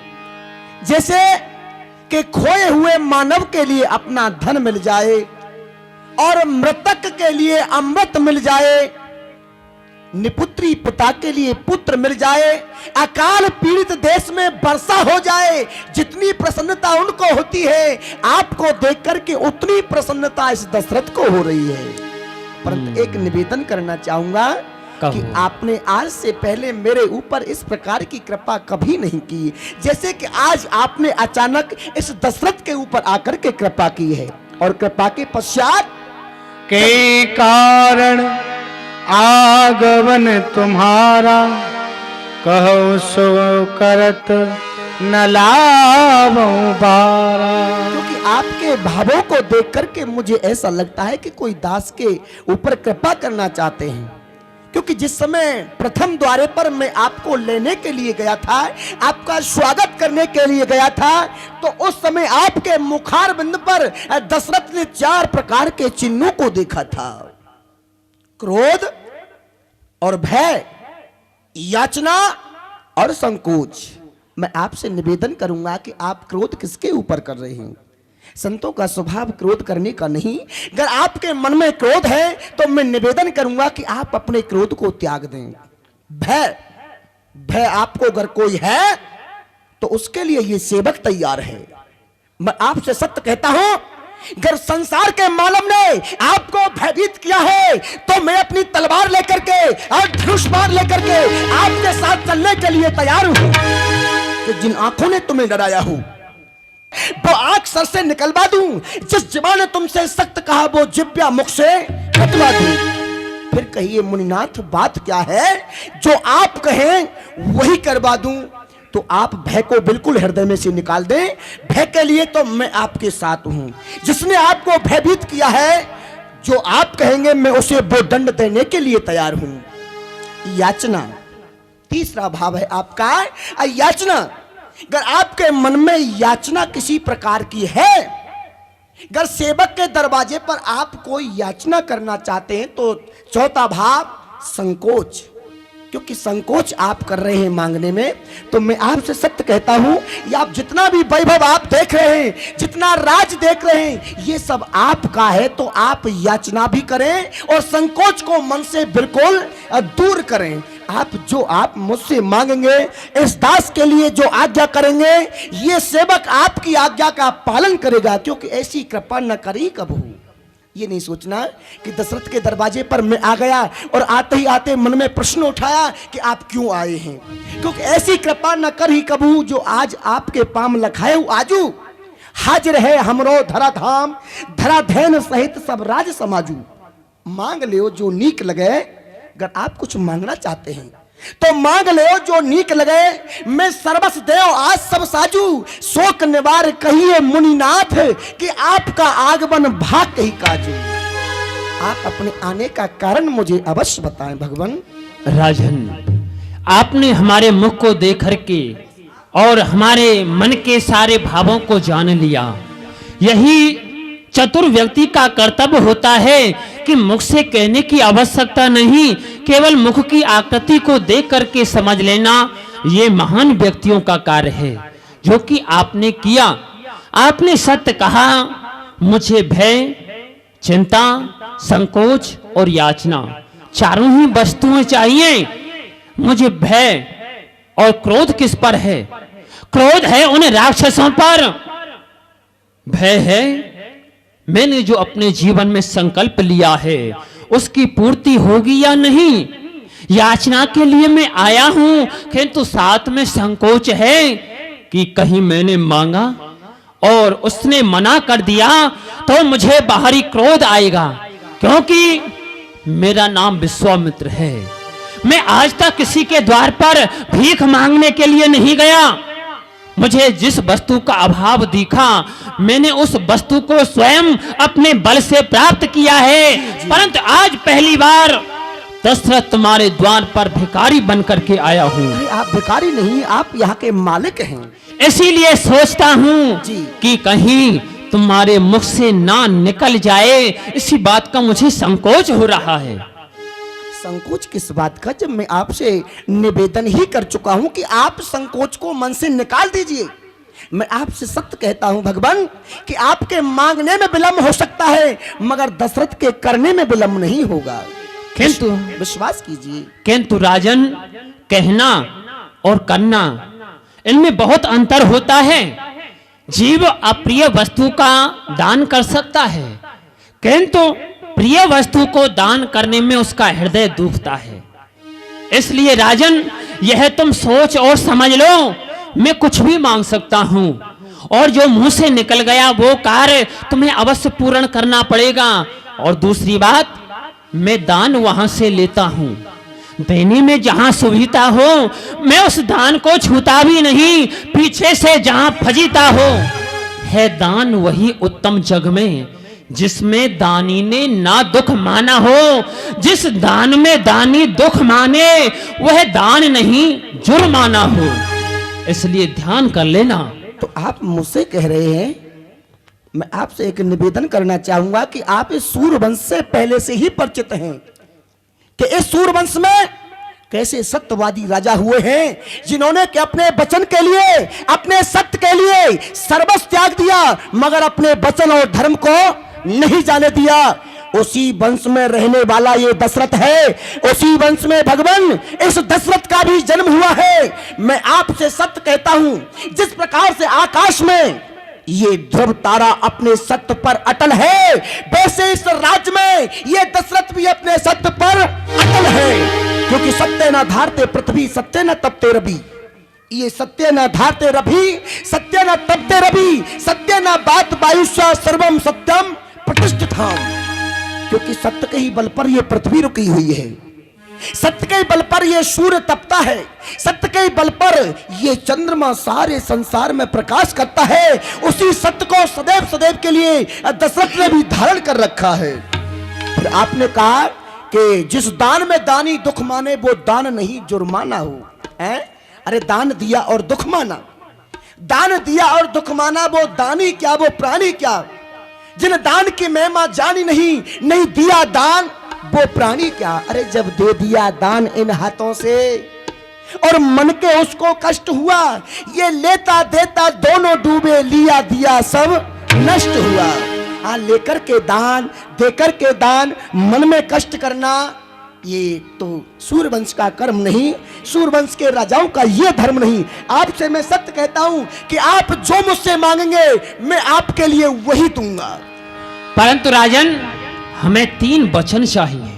जैसे कि खोए हुए मानव के लिए अपना धन मिल जाए और मृतक के लिए अमृत मिल जाए, निपुत्री पिता के लिए पुत्र मिल जाए, अकाल पीड़ित देश में वर्षा हो जाए। जितनी प्रसन्नता उनको होती है, आपको देख करके उतनी प्रसन्नता इस दशरथ को हो रही है। परंतु एक निवेदन करना चाहूंगा कि आपने आज से पहले मेरे ऊपर इस प्रकार की कृपा कभी नहीं की, जैसे कि आज आपने अचानक इस दशरथ के ऊपर आकर के कृपा की है। और कृपा के पश्चात के कारण आगमन तुम्हारा, कहो सो करत न लावों बारा। क्योंकि आपके भावों को देख करके मुझे ऐसा लगता है कि कोई दास के ऊपर कृपा करना चाहते हैं। क्योंकि जिस समय प्रथम द्वारे पर मैं आपको लेने के लिए गया था, आपका स्वागत करने के लिए गया था, तो उस समय आपके मुखार बिंद पर दशरथ ने 4 प्रकार के चिन्हों को देखा था। क्रोध और भय, याचना और संकोच। मैं आपसे निवेदन करूंगा कि आप क्रोध किसके ऊपर कर रहे हैं? संतों का स्वभाव क्रोध करने का नहीं। अगर आपके मन में क्रोध है तो मैं निवेदन करूंगा कि आप अपने क्रोध को त्याग दें। भय आपको अगर कोई है तो उसके लिए ये सेवक तैयार है। मैं आपसे सत्य कहता हूं, अगर संसार के मालम ने आपको भयभीत किया है तो मैं अपनी तलवार लेकर के और धनुष बाण लेकर के आपके साथ चलने के लिए तैयार हूं। कि जिन आंखों ने तुम्हें डराया हो वो आंख सर से निकलवा दूं, जिस जुबान ने तुमसे सख्त कहा वो जिब्या मुख से कटवा दूं। फिर कहिए मुनिनाथ बात क्या है, जो आप कहें वही करवा दूं। तो आप भय को बिल्कुल हृदय में से निकाल दें। भय के लिए तो मैं आपके साथ हूं। जिसने आपको भयभीत किया है, जो आप कहेंगे मैं उसे वो दंड देने के लिए तैयार हूं। याचना, तीसरा भाव है आपका याचना। अगर आपके मन में याचना किसी प्रकार की है, अगर सेवक के दरवाजे पर आप कोई याचना करना चाहते हैं, तो चौथा भाव संकोच, क्योंकि संकोच आप कर रहे हैं मांगने में। तो मैं आपसे सत्य कहता हूं, ये आप जितना भी वैभव आप देख रहे हैं, जितना राज देख रहे हैं, ये सब आपका है। तो आप याचना भी करें और संकोच को मन से बिल्कुल दूर करें। आप मुझसे मांगेंगे, इस दास के लिए जो आज्ञा करेंगे, ये सेवक आपकी आज्ञा का पालन करेगा, क्योंकि ऐसी कृपा न करी कबहू। ये नहीं सोचना कि दशरथ के दरवाजे पर मैं आ गया और आते ही आते मन में प्रश्न उठाया कि आप क्यों आए हैं, क्योंकि ऐसी कृपा न कर ही कबू जो आज आपके पाम लखाए आजू। हाजिर है हमरो धरा धाम, धरा धैन सहित सब राज समाजू। मांग लियो जो नीक लगे। अगर आप कुछ मांगना चाहते हैं तो मांग ले जो नीक लगे। मैं सर्वस देव आज सब साजू, शोक निवार कहिए मुनिनाथ कि आपका आगमन भाग कही काजू। आप अपने आने का कारण मुझे अवश्य बताएं भगवान। राजन, आपने हमारे मुख को देख करके और हमारे मन के सारे भावों को जान लिया। यही चतुर व्यक्ति का कर्तव्य होता है कि मुख से कहने की आवश्यकता नहीं, केवल मुख की आकृति को देख करके समझ लेना, ये महान व्यक्तियों का कार्य है, जो कि आपने किया। आपने सत्य कहा, मुझे भय, चिंता, संकोच और याचना चारों ही वस्तुएं चाहिए। मुझे भय और क्रोध किस पर है? क्रोध है उन राक्षसों पर। भय है मैंने जो अपने जीवन में संकल्प लिया है उसकी पूर्ति होगी या नहीं। याचना के लिए मैं आया हूं, किंतु साथ में संकोच है कि कहीं मैंने मांगा और उसने मना कर दिया तो मुझे बाहरी क्रोध आएगा, क्योंकि मेरा नाम विश्वामित्र है। मैं आज तक किसी के द्वार पर भीख मांगने के लिए नहीं गया। मुझे जिस वस्तु का अभाव दिखा, मैंने उस वस्तु को स्वयं अपने बल से प्राप्त किया है। परंतु आज पहली बार दशरथ तुम्हारे द्वार पर भिखारी बन करके आया हूँ। आप भिखारी नहीं, आप यहाँ के मालिक हैं। इसीलिए सोचता हूँ कि कहीं तुम्हारे मुख से ना निकल जाए, इसी बात का मुझे संकोच हो रहा है। संकोच किस बात का, जब मैं आपसे निवेदन ही कर चुका हूं कि आप संकोच को मन से निकाल दीजिए। मैं आपसे सत्य कहता हूं भगवान कि आपके मांगने में विलंब हो सकता है, मगर दशरथ के करने में विलंब नहीं होगा। किंतु विश्वास कीजिए। किंतु राजन, कहना और करना, इनमें बहुत अंतर होता है। जीव अप्रिय वस्तु का दान कर सकता है, किंतु प्रिय वस्तु को दान करने में उसका हृदय दुखता है। इसलिए राजन, यह तुम सोच और समझ लो, मैं कुछ भी मांग सकता हूं और जो मुंह से निकल गया वो कार्य तुम्हें अवश्य पूर्ण करना पड़ेगा। और दूसरी बात, मैं दान वहां से लेता हूं, देने में जहां सुविधा हो मैं उस दान को छूता भी नहीं, पीछे से जहां फजीता हो। है दान वही उत्तम जग में जिसमें दानी ने ना दुख माना हो। जिस दान में दानी दुख माने वह दान नहीं जुर्माना हो। इसलिए ध्यान कर लेना। तो आप मुझसे कह रहे हैं, मैं आपसे एक निवेदन करना चाहूंगा कि आप इस सूर्यवंश से पहले से ही परिचित हैं कि इस सूर्यवंश में कैसे सत्यवादी राजा हुए हैं जिन्होंने कि अपने वचन के लिए, अपने सत्य के लिए सर्वस्व त्याग दिया, मगर अपने वचन और धर्म को नहीं जाने दिया। उसी वंश में रहने वाला ये दशरथ है, उसी वंश में भगवान इस दशरथ का भी जन्म हुआ है। मैं आपसे सत्य कहता हूं, जिस प्रकार से आकाश में ये ध्रुव तारा अपने सत्य पर अटल है, वैसे इस राज्य में ये दशरथ भी अपने सत्य पर अटल है। क्योंकि सत्य न धारते पृथ्वी, सत्य न तपते रवि। ये सत्य न धारते रवि, सत्य न तपते रवि, सत्य न बात वायुष्य सर्वम सत्यम प्रतिष्ठिताम। क्योंकि सत्य के ही बल पर यह पृथ्वी रुकी हुई है, सत्य के बल पर यह सूर्य तपता है, सत्य के बल पर यह चंद्रमा सारे संसार में प्रकाश करता है। उसी सत्य को सदैव सदैव के लिए दशरथ ने भी धारण कर रखा है। फिर आपने कहा कि जिस दान में दानी दुख माने वो दान नहीं जुर्माना हो। अरे दान दिया और दुख माना, दान दिया और दुख माना, वो दानी क्या वो प्राणी क्या। जिन दान की महिमा जानी नहीं, नहीं दिया दान वो प्राणी क्या। अरे जब दे दिया दान इन हाथों से और मन के उसको कष्ट हुआ, ये लेता देता दोनों डूबे, लिया दिया सब नष्ट हुआ। लेकर के दान, देकर के दान, मन में कष्ट करना, ये तो सूर्यवंश का कर्म नहीं, सूर्यवंश के राजाओं का ये धर्म नहीं। आपसे मैं सत्य कहता हूं कि आप जो मुझसे मांगेंगे मैं आपके लिए वही दूंगा। परंतु राजन, हमें 3 वचन चाहिए।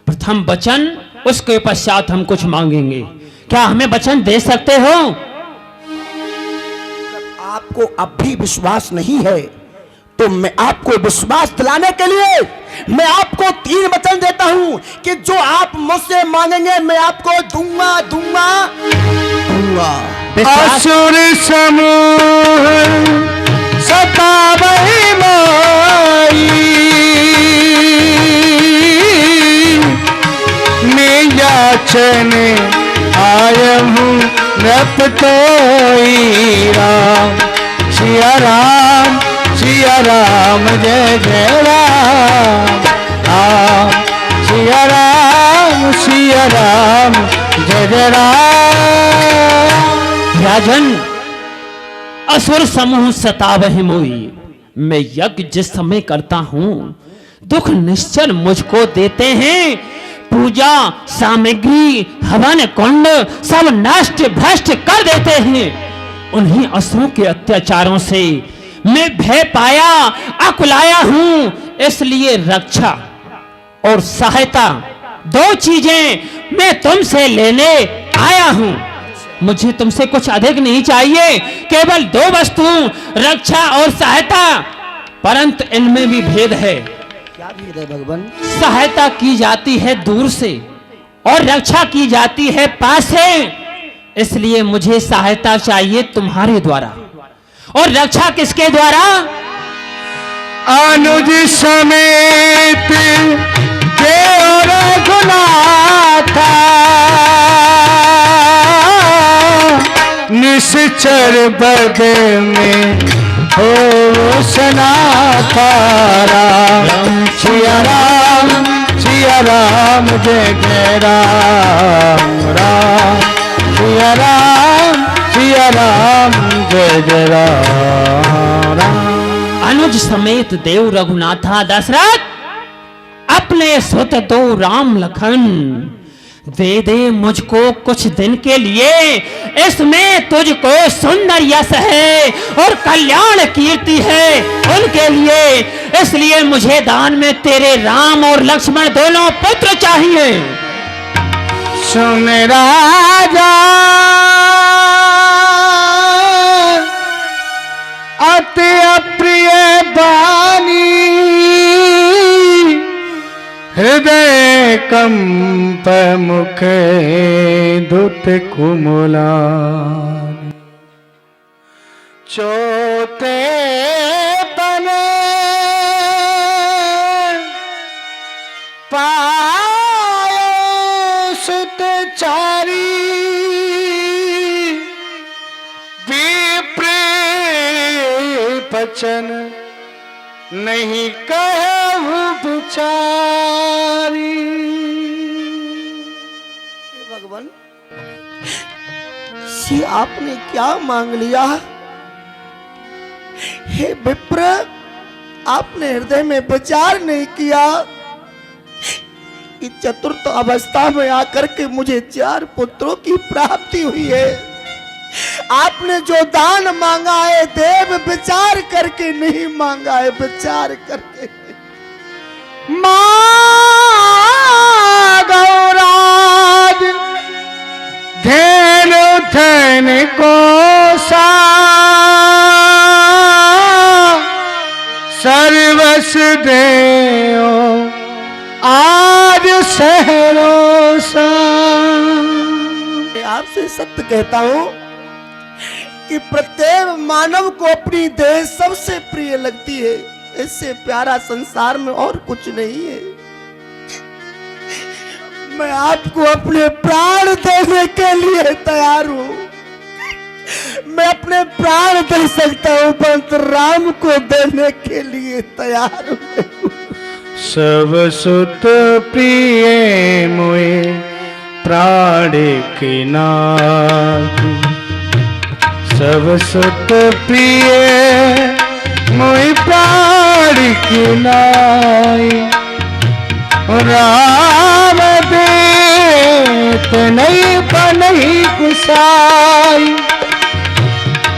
प्रथम वचन, उसके पश्चात हम कुछ मांगेंगे। क्या हमें वचन दे सकते हो? आपको अब भी विश्वास नहीं है तो मैं आपको विश्वास दिलाने के लिए मैं आपको 3 वचन देता हूं कि जो आप मुझसे मांगेंगे मैं आपको दूंगा दूंगा दूंगा। असुर समूह सतावहि माई, मैं याचन आया हूँ नपतोई। राम सिया राम, सिया राम जय जय राम। राम सिया राम जय जय राम। राजन, असुर समूह सतावहि मोई। मैं यज्ञ जिस समय करता हूं, दुख निश्चल मुझको देते हैं। पूजा सामग्री, हवन कुंड सब नष्ट भ्रष्ट कर देते हैं। उन्हीं असुरों के अत्याचारों से मैं भय पाया, अकुलाया हूं। इसलिए रक्षा और सहायता 2 चीजें मैं तुमसे लेने आया हूं। मुझे तुमसे कुछ अधिक नहीं चाहिए, केवल 2 वस्तु, रक्षा और सहायता। परंतु इनमें भी भेद है। क्या भेद है भगवान? सहायता की जाती है दूर से और रक्षा की जाती है पास से। इसलिए मुझे सहायता चाहिए तुम्हारे द्वारा, और रक्षा किसके द्वारा? अनुज समेत देव रघुनाथा, निश्चर बद में हो सनाथा। राम सिया राम जय जय राम। राम सिया राम जय जय राम। अनुज समेत देव रघुनाथा दशरथ, अपने सुत 2 राम लखन दे दे मुझको कुछ दिन के लिए। इसमें तुझको सुंदर यश है और कल्याण कीर्ति है उनके लिए। इसलिए मुझे दान में तेरे राम और लक्ष्मण दोनों पुत्र चाहिए। सुन राजा अति अप्रिय बानी, हृदय कंप मुख दुत कुमला। चोते बने पायो सुत चारी, विप्र बचन नहीं कहूँ बिचारी। मुझसे आपने क्या मांग लिया? हे विप्र, आपने हृदय में विचार नहीं किया कि चतुर्थ अवस्था में आकर के मुझे 4 पुत्रों की प्राप्ति हुई है। आपने जो दान मांगा है देव विचार करके नहीं मांगा है, विचार करके। गौराज धैन धैन को सा सर्वस देओ आज सहरो सा। आपसे सत्य कहता हूं कि प्रत्येक मानव को अपनी देह सबसे प्रिय लगती है। इससे प्यारा संसार में और कुछ नहीं है। मैं आपको अपने प्राण देने के लिए तैयार हूं। मैं अपने प्राण दे सकता हूं, परंतु राम को देने के लिए तैयार हूं। सब सुत प्रिय मोए प्राण की नाथ, सब सुत प्रिय मोए प्राण की नाई। राम देत नहीं बनही गुसाई,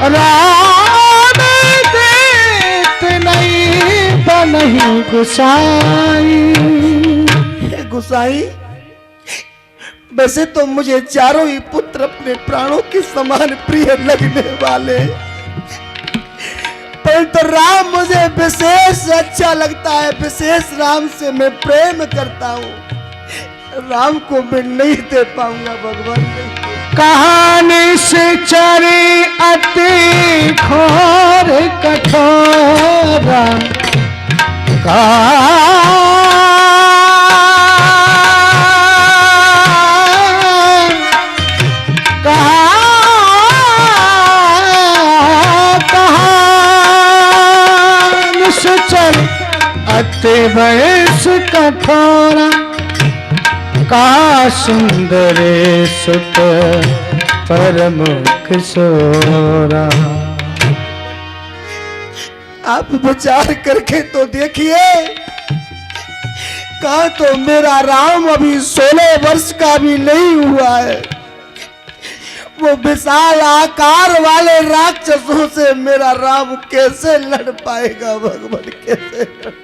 राम देत नहीं बनही गुसाई। गुसाई, वैसे तो मुझे चारों ही पुत्र अपने प्राणों के समान प्रिय लगने वाले, परंतु राम मुझे विशेष अच्छा लगता है। विशेष राम से मैं प्रेम करता हूँ। राम को मैं नहीं दे पाऊंगा भगवान। कहानी से चरी अति घोर कठोरा, अति वयस कठोरा, का सुंदर सुत परमुख सोरा। आप विचार करके तो देखिए, कहा तो मेरा राम अभी 16 वर्ष का भी नहीं हुआ है। वो विशाल आकार वाले राक्षसों से मेरा राम कैसे लड़ पाएगा भगवान, कैसे लड़ पाएगा?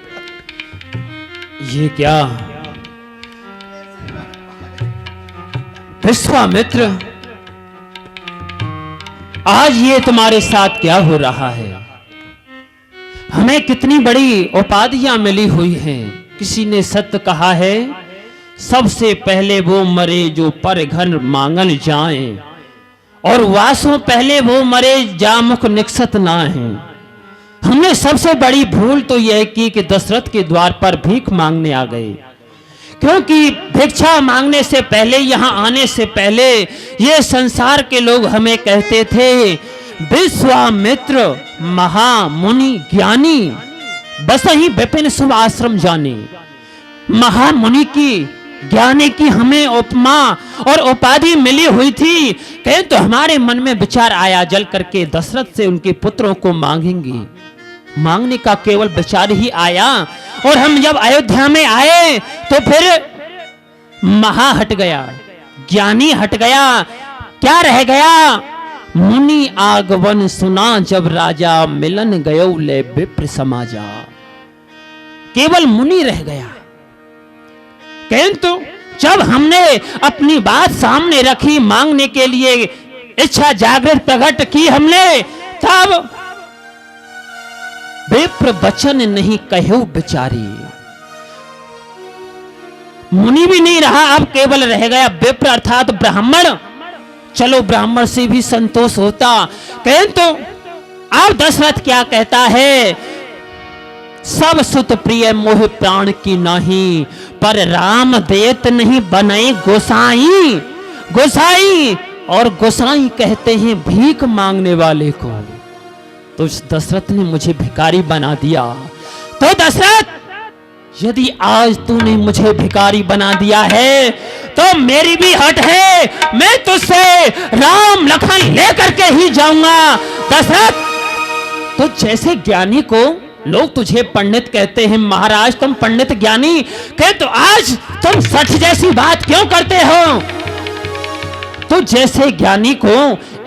ये क्या विश्वामित्र, आज ये तुम्हारे साथ क्या हो रहा है? हमें कितनी बड़ी उपाधियां मिली हुई हैं। किसी ने सत्य कहा है, सबसे पहले वो मरे जो पर घर मांगन जाएं, और वासों पहले वो मरे जामुख निकसत ना है। हमने सबसे बड़ी भूल तो यह की कि दशरथ के द्वार पर भीख मांगने आ गए, क्योंकि भिक्षा मांगने से पहले, यहाँ आने से पहले ये संसार के लोग हमें कहते थे विश्वामित्र महामुनि ज्ञानी, बस ही विपिन शुभ आश्रम जाने। महामुनि की ज्ञानी की हमें उपमा और उपाधि मिली हुई थी। कहें तो हमारे मन में विचार आया, जल करके दशरथ से उनके पुत्रों को मांगेंगे। मांगने का केवल विचार ही आया, और हम जब अयोध्या में आए तो फिर महा हट गया, ज्ञानी हट गया। क्या रह गया? मुनि आगवन सुना जब राजा, मिलन गयो ले विप्र समाजा। केवल मुनि रह गया। किंतु जब हमने अपनी बात सामने रखी, मांगने के लिए इच्छा जागृत प्रकट की हमने, तब विप्र वचन नहीं कहो बिचारी। मुनि भी नहीं रहा, अब केवल रह गया विप्र अर्थात ब्राह्मण। चलो ब्राह्मण से भी संतोष होता। किंतु अब दशरथ क्या कहता है? सब सुत प्रिय मोह प्राण की नाही, पर राम देत नहीं बनाए गोसाई। गोसाई और गोसाई कहते हैं भीख मांगने वाले को। तो दशरथ ने मुझे भिखारी बना दिया। तो दशरथ, यदि आज तूने मुझे भिखारी बना दिया है तो मेरी भी हट है, मैं तुझसे राम लखन लेकर के ही जाऊंगा। दशरथ, तो जैसे ज्ञानी को लोग तुझे पंडित कहते हैं, महाराज तुम पंडित ज्ञानी कहे, तो आज तुम सच जैसी बात क्यों करते हो? तो जैसे ज्ञानी को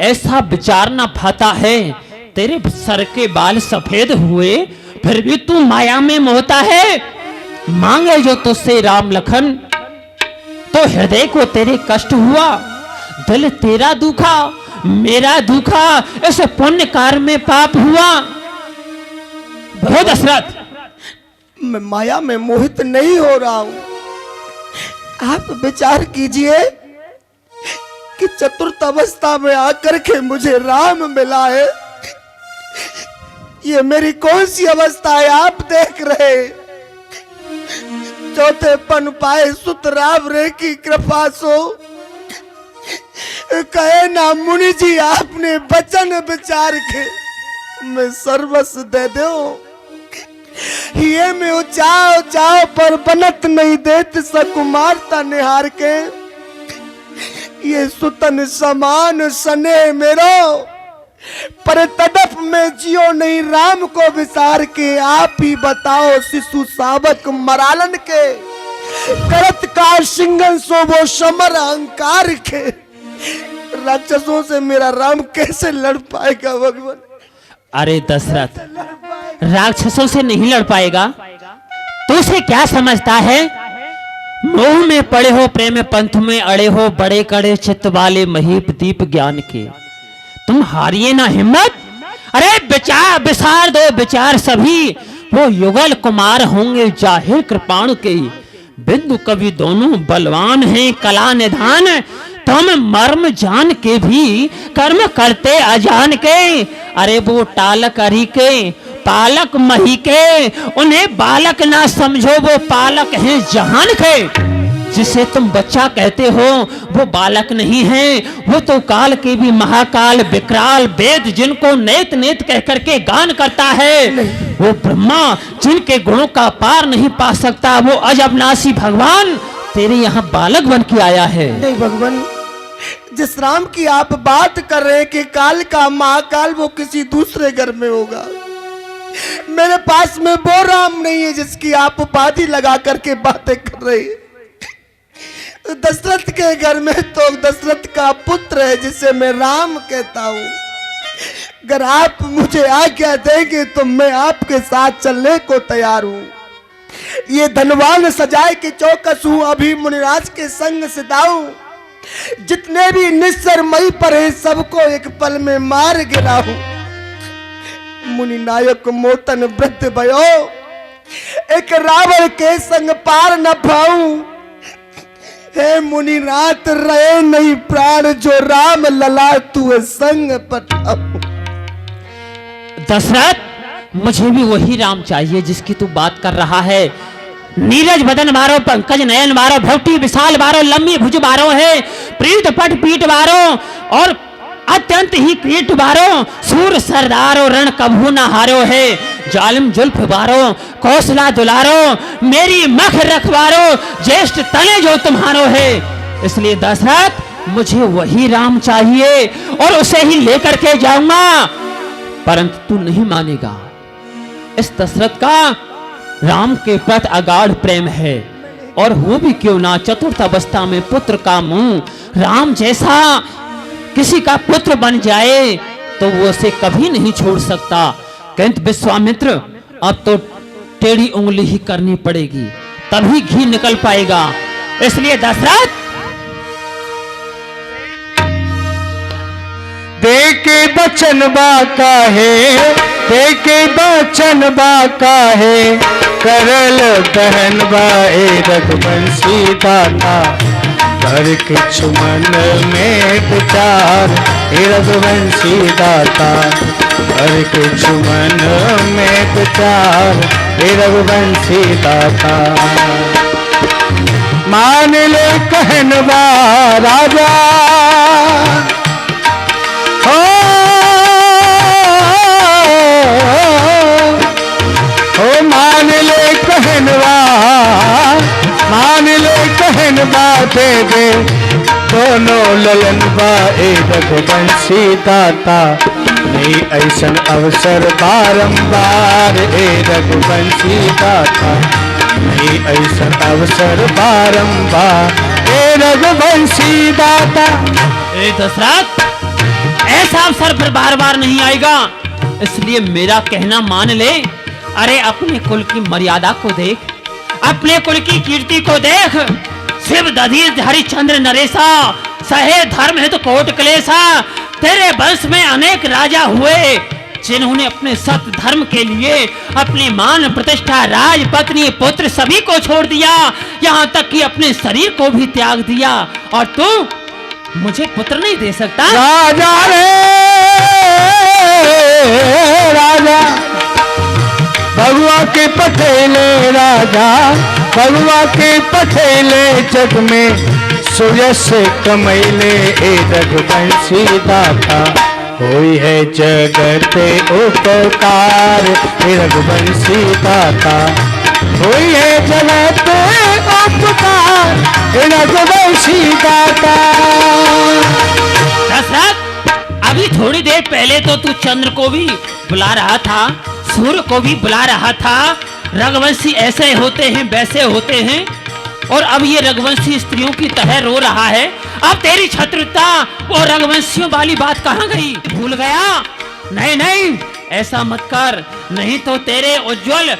ऐसा विचार ना पाता है, तेरे सर के बाल सफेद हुए फिर भी तू माया में मोहता है। मांगे जो तुझसे राम लखन, तो हृदय को तेरे कष्ट हुआ, दिल तेरा दुखा, मेरा दुखा, ऐसे पुण्य कार्य में पाप हुआ। हो दशरथ, मैं माया में मोहित नहीं हो रहा हूं। आप विचार कीजिए कि चतुर्थ अवस्था में आकर के मुझे राम मिला है। ये मेरी कौन सी अवस्था है आप देख रहे? चौथे पन पाए सुत राम रे की कृपा सो, कहे ना मुनि जी आपने वचन विचार के मैं सर्वस्व दे दो। ये में उचाओ चाओ पर बनत नहीं देत सकुमारता निहार के, ये सुतन समान सने मेरो, पर तड़प में जियो नहीं राम को विसार के। आप ही बताओ शिशु सावक मरालन के, करत कार सिंगन सो वो समर अहंकार के। राक्षसों से मेरा राम कैसे लड़ पाएगा भगवान? अरे दशरथ, राक्षसों से नहीं लड़ पाएगा तो उसे क्या समझता है? मोह में पड़े हो, प्रेम पंथ में अड़े हो, बड़े कड़े चित्त वाले महीप दीप ज्ञान के, तुम हारिए ना हिम्मत। अरे विचार विसार दो विचार सभी, वो युगल कुमार होंगे जाहिर कृपाणु के। बिंदु कवि दोनों बलवान हैं कला निधान, तुम मर्म जान के भी कर्म करते अजान के। अरे वो टालक अरी के पालक मही के, उन्हें बालक ना समझो, वो पालक हैं जहान के। जिसे तुम बच्चा कहते हो वो बालक नहीं है, वो तो काल के भी महाकाल विकराल वेद जिनको नेत नेत कह करके गान करता है। वो ब्रह्मा जिनके गुणों का पार नहीं पा सकता, वो अजबनासी भगवान तेरे यहाँ बालक बन के आया है। नहीं भगवान, जिस राम की आप बात कर रहे हैं कि काल का महाकाल, वो किसी दूसरे घर में होगा। मेरे पास में वो राम नहीं है जिसकी आप उपाधि लगा करके बातें कर रहे हैं। दशरथ के घर में तो दशरथ का पुत्र है जिसे मैं राम कहता हूं। अगर आप मुझे आज्ञा देंगे तो मैं आपके साथ चलने को तैयार हूं। ये धनवान सजाए के चौकस हूं, अभी मुनिराज के संग सिदाऊं। जितने भी निस्सर मई पर है सबको एक पल में मार गिरा हूं। मुनि नायक मोतन वृद्ध भयो, एक रावण के संग पार न पाऊं। हे मुनि रात रहे नहीं प्राण, जो राम लला तू संग पठाऊं। दशरथ, मुझे भी वही राम चाहिए जिसकी तू बात कर रहा है। नीरज बदन बारो, पंकज नयन बारो, भवटी विशाल बारो, लंबी भुज बारो है, प्रीत पट पीठ बारो और अत्यंत ही क्रीट बारो, सूर सरदारो रण कभू न हारो है। जालिम जुल्फ बारो, कौशला दुलारो, मेरी मख रखवारो, ज्येष्ठ तने जो तुम्हारो है। इसलिए दशरथ, मुझे वही राम चाहिए और उसे ही लेकर के जाऊंगा। परंतु तू नहीं मानेगा। इस दशरथ का राम के प्रति अगाध प्रेम है, और हो भी क्यों ना चतुर्थ अवस्था में पुत्र का मुंह राम जैसा किसी का पुत्र बन जाए तो वो उसे कभी नहीं छोड़ सकता। किंतु विश्वामित्र, अब तो टेढ़ी उंगली ही करनी पड़ेगी, तभी घी निकल पाएगा। इसलिए दशरथ, देके बचन बाका है, देके बचन बाका है, करल बहन बाए रघुवंशी दाता। कर किछु मन में विचार हे रघुवंशी दाता, कर किछु मन में विचार हे रघुवंशी दाता। मान ले कहनवा राजा, मान ले कहनवा, मान ले कहनवा दे दे दोनों ललन बा ए रघुवंशी दाता नहीं ऐसन अवसर बारंबार ए रघुवंशी दाता नहीं ऐसन अवसर बारंबार ए रघुवंशी दाता। ए दशरथ, ऐसा अवसर फिर बार बार नहीं आएगा, इसलिए मेरा कहना मान ले। अरे अपने कुल की मर्यादा को देख, अपने कुल की कीर्ति को देख। शिव दधीर हरिश्चंद्र नरेशा सहे धर्म है तो कोट क्लेशा। तेरे वंश में अनेक राजा हुए जिन्होंने अपने सत्य धर्म के लिए अपनी मान प्रतिष्ठा राज पत्नी पुत्र सभी को छोड़ दिया, यहाँ तक कि अपने शरीर को भी त्याग दिया। और तू मुझे पुत्र नहीं दे सकता? राजा रे राजा भगवा के पटेले राजा भगवा के पटेले जग में सुयश कमैले ए रघुवंशी दाता होई है जगत उपकार ए रघुवंशी दाता होई है जगत उपकार ए रघुवंशी दाता। दशरथ, अभी थोड़ी देर पहले तो तू चंद्र को भी बुला रहा था, सूर्य को भी बुला रहा था। रघुवंशी ऐसे होते हैं वैसे होते हैं, और अब ये रघुवंशी स्त्रियों की तरह रो रहा है। अब तेरी छत्रता वो रघुवंशियों वाली बात कहाँ गई? भूल गया? नहीं नहीं, ऐसा मत कर, नहीं तो तेरे उज्जवल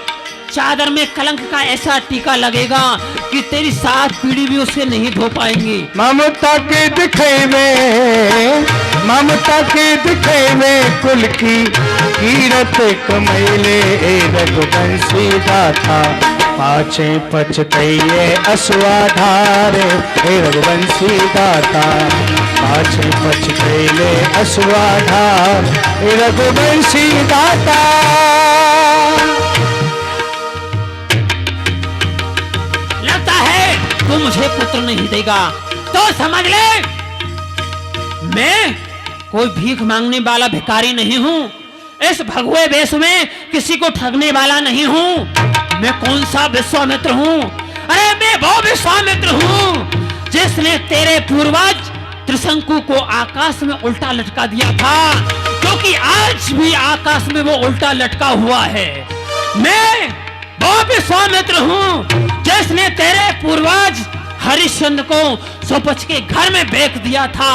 चादर में कलंक का ऐसा टीका लगेगा कि तेरी 7 पीढ़ी भी उसे नहीं धो पाएंगी। ममता के दिखे में कुल की कीरत कमैले ए रघुवंशी दाता पाछे पछतैये असुआधार ए रघुवंशी दाता पाछे पछतैले असुआधार ए रघुवंशी दाता। लगता है तू मुझे पुत्र नहीं देगा, तो समझ ले मैं कोई भीख मांगने वाला भिखारी नहीं हूँ। इस भगवे वेश में किसी को ठगने वाला नहीं हूँ। मैं कौन सा विश्वामित्र हूँ? अरे मैं वो विश्वामित्र हूँ जिसने तेरे पूर्वज त्रिशंकु को आकाश में उल्टा लटका दिया था, क्योंकि आज भी आकाश में वो उल्टा लटका हुआ है। मैं वो विश्वामित्र हूँ जिसने तेरे पूर्वज हरिश्चंद्र को सोपच के घर में बेच दिया था।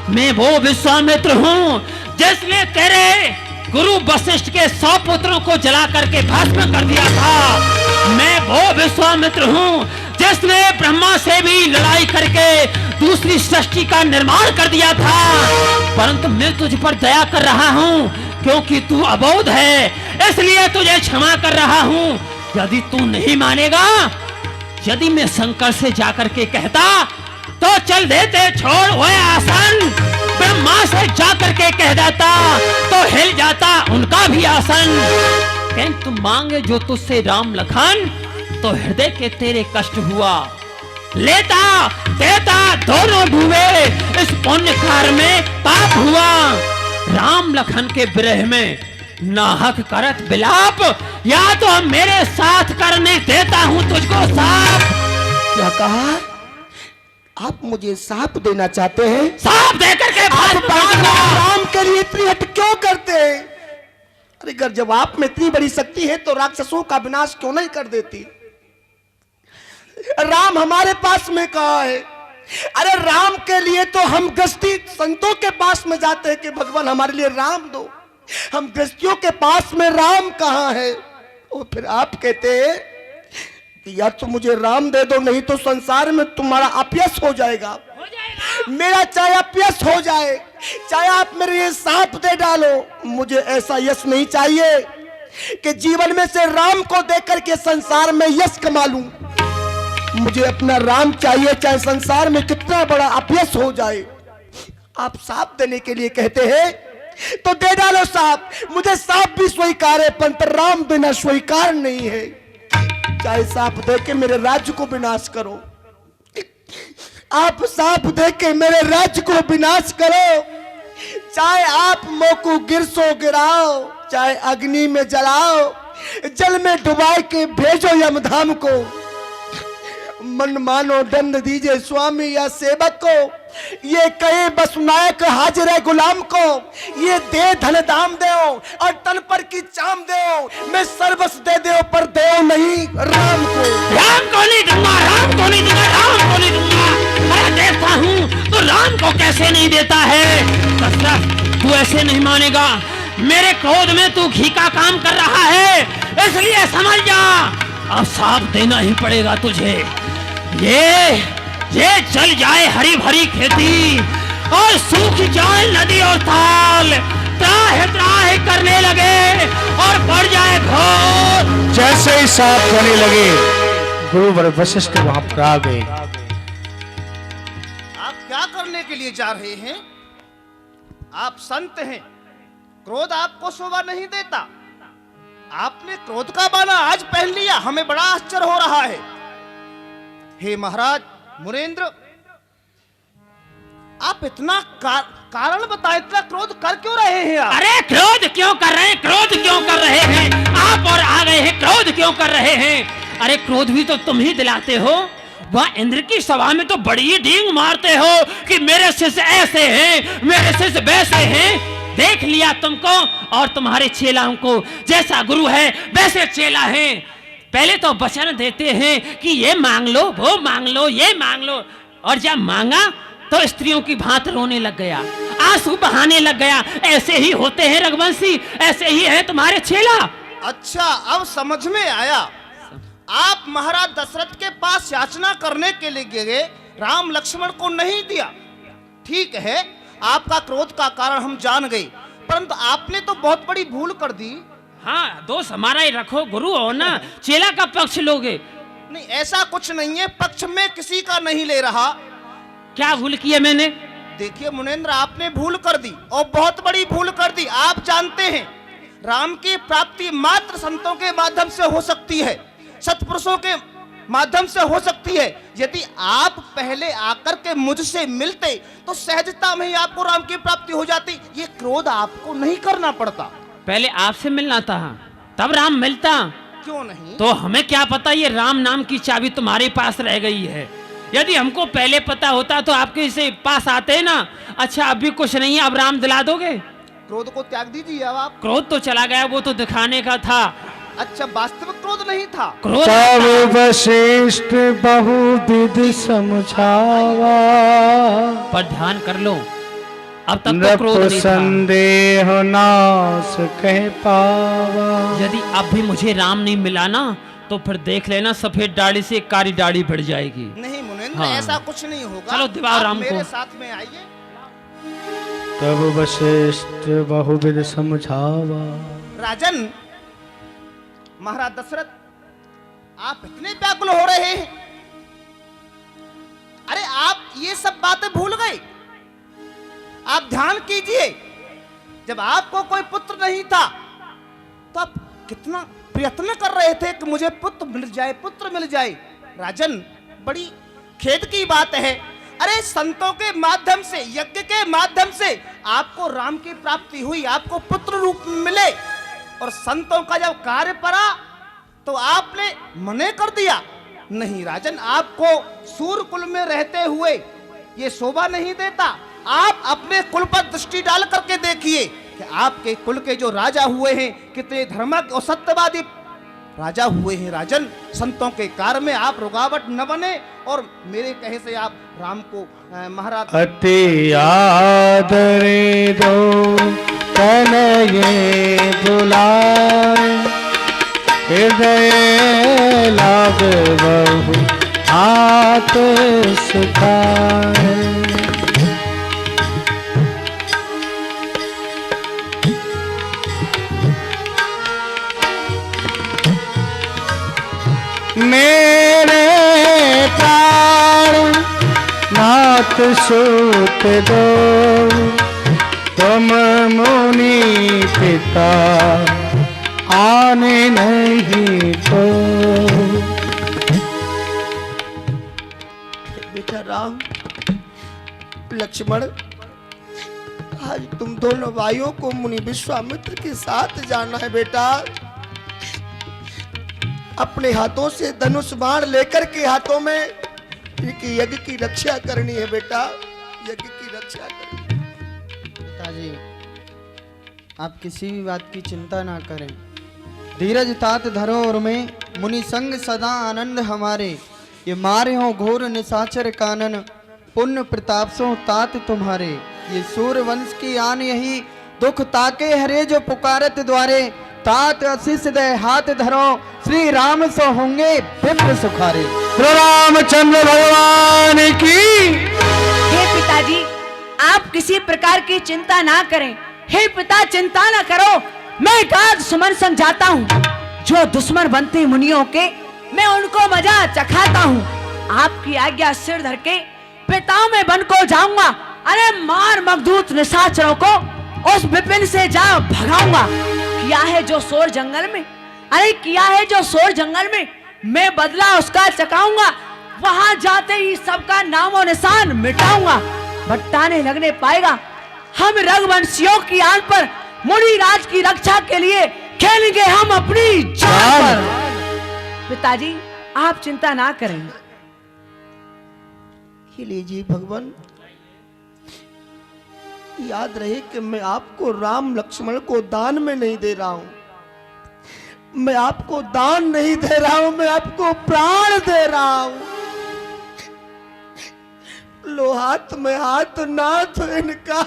मैं वो विश्वामित्र हूँ जिसने तेरे गुरु वशिष्ठ के 100 पुत्रों को जला करके भस्म कर दिया था। मैं वो विश्वामित्र हूँ जिसने ब्रह्मा से भी लड़ाई करके दूसरी सृष्टि का निर्माण कर दिया था। परंतु मैं तुझ पर दया कर रहा हूँ क्योंकि तू अबोध है, इसलिए तुझे क्षमा कर रहा हूँ। यदि तू नहीं मानेगा, यदि मैं शंकर से जाकर के कहता तो चल देते छोड़ हुए आसन, ब्रह्मा से जाकर के कह देता तो हिल जाता उनका भी आसन। कहीं तुम मांगे जो तुझसे राम लखन, तो हृदय के तेरे कष्ट हुआ। लेता देता दोनों डूबे, इस पुण्य कार्य में पाप हुआ। राम लखन के विरह में नाहक करत बिलाप, या तो मेरे साथ करने देता हूँ तुझको साथ। क्या कहा? आप मुझे साप देना चाहते हैं? साप देकर के आप राम के लिए इतनी हट क्यों करते हैं? अरे अगर जब आप में इतनी बड़ी शक्ति है तो राक्षसों का विनाश क्यों नहीं कर देती? राम हमारे पास में कहाँ है? अरे राम के लिए तो हम गृहस्थी संतों के पास में जाते हैं कि भगवान हमारे लिए राम दो। हम गृहस्थियों के पास में राम कहाँ है? और फिर आप कहते हैं या तो मुझे राम दे दो, नहीं तो संसार में तुम्हारा अपयश हो जाएगा। मेरा चाहे अपयश हो जाए, चाहे आप मेरे लिए सांप दे डालो, मुझे ऐसा यश नहीं चाहिए कि जीवन में से राम को देकर के संसार में यश कमा लूं। मुझे अपना राम चाहिए, चाहे संसार में कितना बड़ा अपयश हो जाए। आप सांप देने के लिए कहते हैं तो दे डालो सांप। मुझे सांप भी स्वीकार है, परंतु राम बिना स्वीकार नहीं है। चाहे सांप दे के मेरे राज्य को विनाश करो, आप सांप दे के मेरे राज्य को विनाश करो, चाहे आप मोकू गिरसो गिराओ, चाहे अग्नि में जलाओ, जल में डुबा के भेजो यमधाम को, मनमानो दंड दीजिए स्वामी या सेवक को, ये कहे बस नायक हाजिर है गुलाम को, ये दे धन दाम दे और तन पर की चाम दे, मैं सर्वस्व दे दे पर दे नहीं राम को। राम को नहीं दूंगा, राम को नहीं दूंगा, राम को नहीं दूंगा। मैं देता हूँ तो राम को कैसे नहीं देता है? दशरथ तू ऐसे नहीं मानेगा, मेरे क्रोध में तू घी का काम कर रहा है, इसलिए समझ जा अब साथ देना ही पड़ेगा तुझे। ये चल जाए हरी भरी खेती और सूख जाए नदी और ताल, त्राह त्राह करने लगे और बढ़ जाए घोर। जैसे ही साफ होने लगे गुरुवर वशिष्ठ वहां पर आ गए। आप क्या करने के लिए जा रहे हैं? आप संत हैं, क्रोध आपको शोभा नहीं देता। आपने क्रोध का बाना आज पहन लिया, हमें बड़ा आश्चर्य हो रहा है। हे महाराज मुरेंद्र, आप इतना कारण बताएं, इतना क्रोध कर क्यों रहे हैं आप? अरे क्रोध क्यों कर रहे हैं, क्रोध क्यों कर रहे हैं आप? और आ गए हैं क्रोध क्यों कर रहे हैं? अरे क्रोध भी तो तुम ही दिलाते हो। वह इंद्र की सभा में तो बड़ी ही डींग मारते हो कि मेरे शिष्य ऐसे हैं, मेरे शिष्य वैसे हैं। देख लिया तुमको और तुम्हारे चेलाओं को, जैसा गुरु है वैसे चेला है। पहले तो वचन देते हैं कि ये मांग लो, वो मांग लो, ये मांग लो, और जब मांगा तो स्त्रियों की भांति रोने लग गया, आंसू बहाने लग गया। ऐसे ही होते हैं रघुवंशी, ऐसे ही है तुम्हारे चेला। अच्छा, अब समझ में आया। आप महाराज दशरथ के पास याचना करने के लिए गए, राम लक्ष्मण को नहीं दिया। ठीक है, आपका क्रोध का कारण हम जान गए, परंतु आपने तो बहुत बड़ी भूल कर दी। हाँ, दोष हमारा ही रखो, गुरु हो ना, चेला का पक्ष लोगे? नहीं, ऐसा कुछ नहीं है, पक्ष में किसी का नहीं ले रहा। क्या भूल की है मैंने? देखिए मुनेंद्र, आपने भूल कर दी और बहुत बड़ी भूल कर दी। आप जानते हैं राम की प्राप्ति मात्र संतों के माध्यम से हो सकती है, सत्पुरुषों के माध्यम से हो सकती है। यदि आप पहले आकर के मुझसे मिलते तो सहजता में ही आपको राम की प्राप्ति हो जाती। ये क्रोध आपको नहीं करना पड़ता। पहले आपसे मिलना था, तब राम मिलता। क्यों नहीं? तो हमें क्या पता ये राम नाम की चाबी तुम्हारे पास रह गई है। यदि हमको पहले पता होता तो आपके इसे पास आते ना। अच्छा, अभी कुछ नहीं है, अब राम दिला दोगे? क्रोध को त्याग दीजिए। अब आप क्रोध तो चला गया, वो तो दिखाने का था। अच्छा, वास्तविक क्रोध नहीं था। क्रोध तब वशिष्ठ बहुविध समझावा, पर ध्यान कर लो, अब तक तो क्रोध नहीं था। संदेह नाश कह पावा। यदि अब भी मुझे राम नहीं मिला ना तो फिर देख लेना, सफेद दाढ़ी से कारी दाढ़ी बढ़ जाएगी। नहीं मुनेंद्र, हाँ। ऐसा कुछ नहीं होगा। चलो दिवाओ राम को। मेरे साथ में आइए। तब वशिष्ठ बहुविध समझावा। राजन, महाराज दशरथ, आप इतने व्याकुल हो रहे हैं। अरे आप ये सब बातें भूल गए। आप ध्यान कीजिए, जब आपको कोई पुत्र नहीं था तो आप कितना प्रयत्न कर रहे थे कि मुझे पुत्र मिल जाए, पुत्र मिल जाए। राजन, बड़ी खेद की बात है। अरे संतों के माध्यम से, यज्ञ के माध्यम से आपको राम की प्राप्ति हुई, आपको पुत्र रूप में मिले, और संतों का जब कार्य पड़ा तो आपने मने कर दिया। नहीं राजन, आपको सूर्य कुल में रहते हुए ये शोभा नहीं देता। आप अपने कुल पर दृष्टि डाल करके देखिए कि आपके कुल के जो राजा हुए हैं कितने धर्मक और सत्यवादी राजा हुए हैं। राजन, संतों के कार्य में आप रुकावट न बने और मेरे कहे से आप राम को महाराज अति आदरे दो तनये बुलाए, हृदय लाग बहु हाथ सुखाए। मेरे प्राण नाथ सूत दो, तुम मुनि पिता आने नहीं तो। बेटा राम, लक्ष्मण, आज तुम दोनों भाइयों को मुनि विश्वामित्र के साथ जाना है बेटा। अपने हाथों से धनुष बाण लेकर के हाथों में इनकी यज्ञ की रक्षा करनी है बेटा, यज्ञ की रक्षा करनी। पिताजी आप किसी भी बात की चिंता ना करें, धीरज तात धरो और में मुनि संग सदा आनंद हमारे, ये मारे हो घोर निशाचर कानन, पुण्य प्रताप सो तात तुम्हारे, ये सूर्य वंश की आन यही दुख ताके हरे जो पुकारत द्वारे, तात आशीष दे हाथ धरो, श्री राम सो होंगे विप्र सुखारे। रामचंद्र भगवान की। हे पिताजी आप किसी प्रकार की चिंता ना करें। हे पिता चिंता ना करो, मैं गाद सुमन समझाता हूँ, जो दुश्मन बनते मुनियों के मैं उनको मजा चखाता हूँ। आपकी आज्ञा सिर धर के पिता में बन को जाऊंगा, अरे मार मगदूत निशाचरों को उस विपिन से जा भगाऊंगा। किया है जो शोर जंगल में, अरे किया है जो शोर जंगल में, मैं बदला उसका चकाऊंगा। वहां जाते ही सबका नामो निशान मिटाऊंगा, भट्टाने लगने पाएगा। हम रघुवंशियों की आन पर मुनि राज की रक्षा के लिए खेलेंगे हम अपनी जान पर। पिताजी आप चिंता ना करें। ये लीजिए भगवान, याद रहे कि मैं आपको राम लक्ष्मण को दान में नहीं दे रहा हूं, मैं आपको दान नहीं दे रहा हूं, मैं आपको प्राण दे रहा हूं। लो हाथ में हाथ नाथ इनका,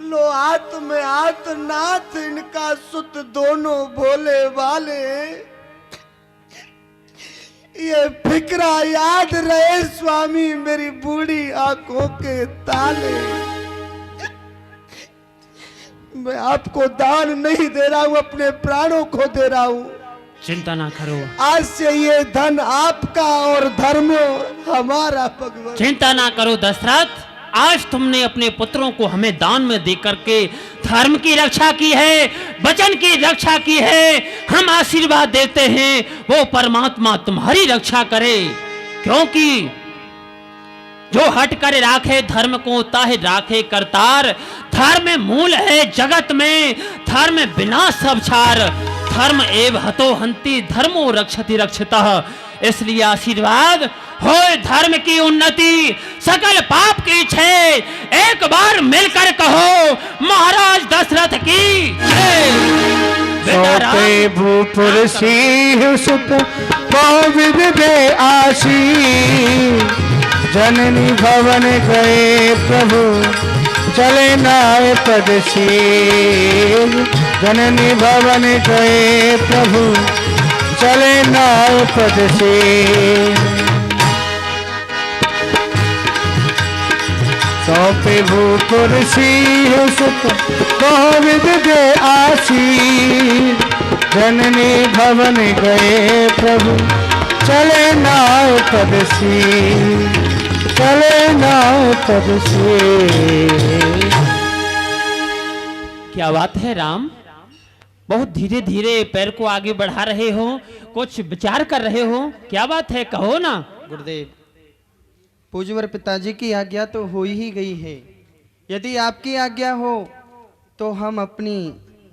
लो हाथ में हाथ नाथ इनका, सुत दोनों भोले वाले। ये फिक्रा याद रहे स्वामी मेरी बूढ़ी आंखों के ताले। मैं आपको दान नहीं दे रहा हूं, अपने प्राणों को दे रहा हूं। चिंता ना करो, आज से ये धन आपका और धर्म हमारा भगवान। चिंता ना करो दशरथ, आज तुमने अपने पुत्रों को हमें दान में दे करके धर्म की रक्षा की है, वचन की रक्षा की है। हम आशीर्वाद देते हैं वो परमात्मा तुम्हारी रक्षा करे, क्योंकि जो हट कर राखे धर्म को ताहे राखे करतार। धर्म मूल है जगत में, धर्म बिना सब छार। धर्म एव हतो हंति धर्मो रक्षति रक्षतः। इसलिए आशीर्वाद हो धर्म की उन्नति, सकल पाप की क्षय। एक बार मिलकर कहो महाराज दशरथ की जय। सौंपे भूपुर सिंह सुत कोविद दे आशीष, जननी भवन गए प्रभु चले नाय पद शील। जननी भवन गए प्रभु चले नाय पद शील। सौंपे भूपुर सिंह सुत कोविद दे आशीष, जननी भवन गए प्रभु चले नाय पद शील, चले नाय पद शील। क्या बात है राम, बहुत धीरे धीरे पैर को आगे बढ़ा रहे हो, कुछ विचार कर रहे हो, क्या बात है कहो ना। गुरुदेव पूज्यवर पिताजी की आज्ञा तो हो ही गई है, यदि आपकी आज्ञा हो तो हम अपनी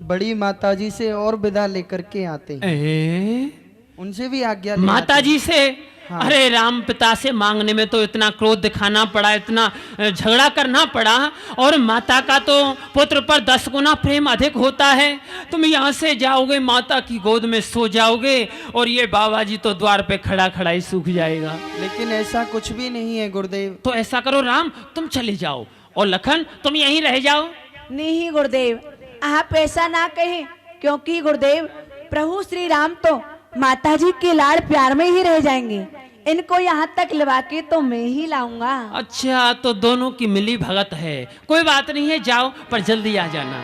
बड़ी माताजी से और विदा लेकर के आते हैं। उनसे भी आज्ञा माताजी से? हाँ। अरे राम, पिता से मांगने में तो इतना क्रोध दिखाना पड़ा, इतना झगड़ा करना पड़ा, और माता का तो पुत्र पर 10 गुना प्रेम अधिक होता है। तुम यहाँ से जाओगे, माता की गोद में सो जाओगे, और ये बाबा जी तो द्वार पे खड़ा खड़ा ही सूख जाएगा। लेकिन ऐसा कुछ भी नहीं है गुरुदेव। तो ऐसा करो राम, तुम चले जाओ, और लखन तुम यहीं रह जाओ। नहीं गुरुदेव, आप ऐसा ना कहें, क्योंकि गुरुदेव प्रभु श्री राम तो माताजी के लाड़ प्यार में ही रह जाएंगे। इनको यहाँ तक लवा के तो मैं ही लाऊंगा। अच्छा, तो दोनों की मिली भगत है, कोई बात नहीं है, जाओ पर जल्दी आ जाना।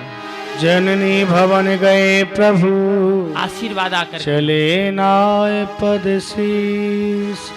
जननी भवन गए प्रभु आशीर्वाद आकर चले नाय पद शीस।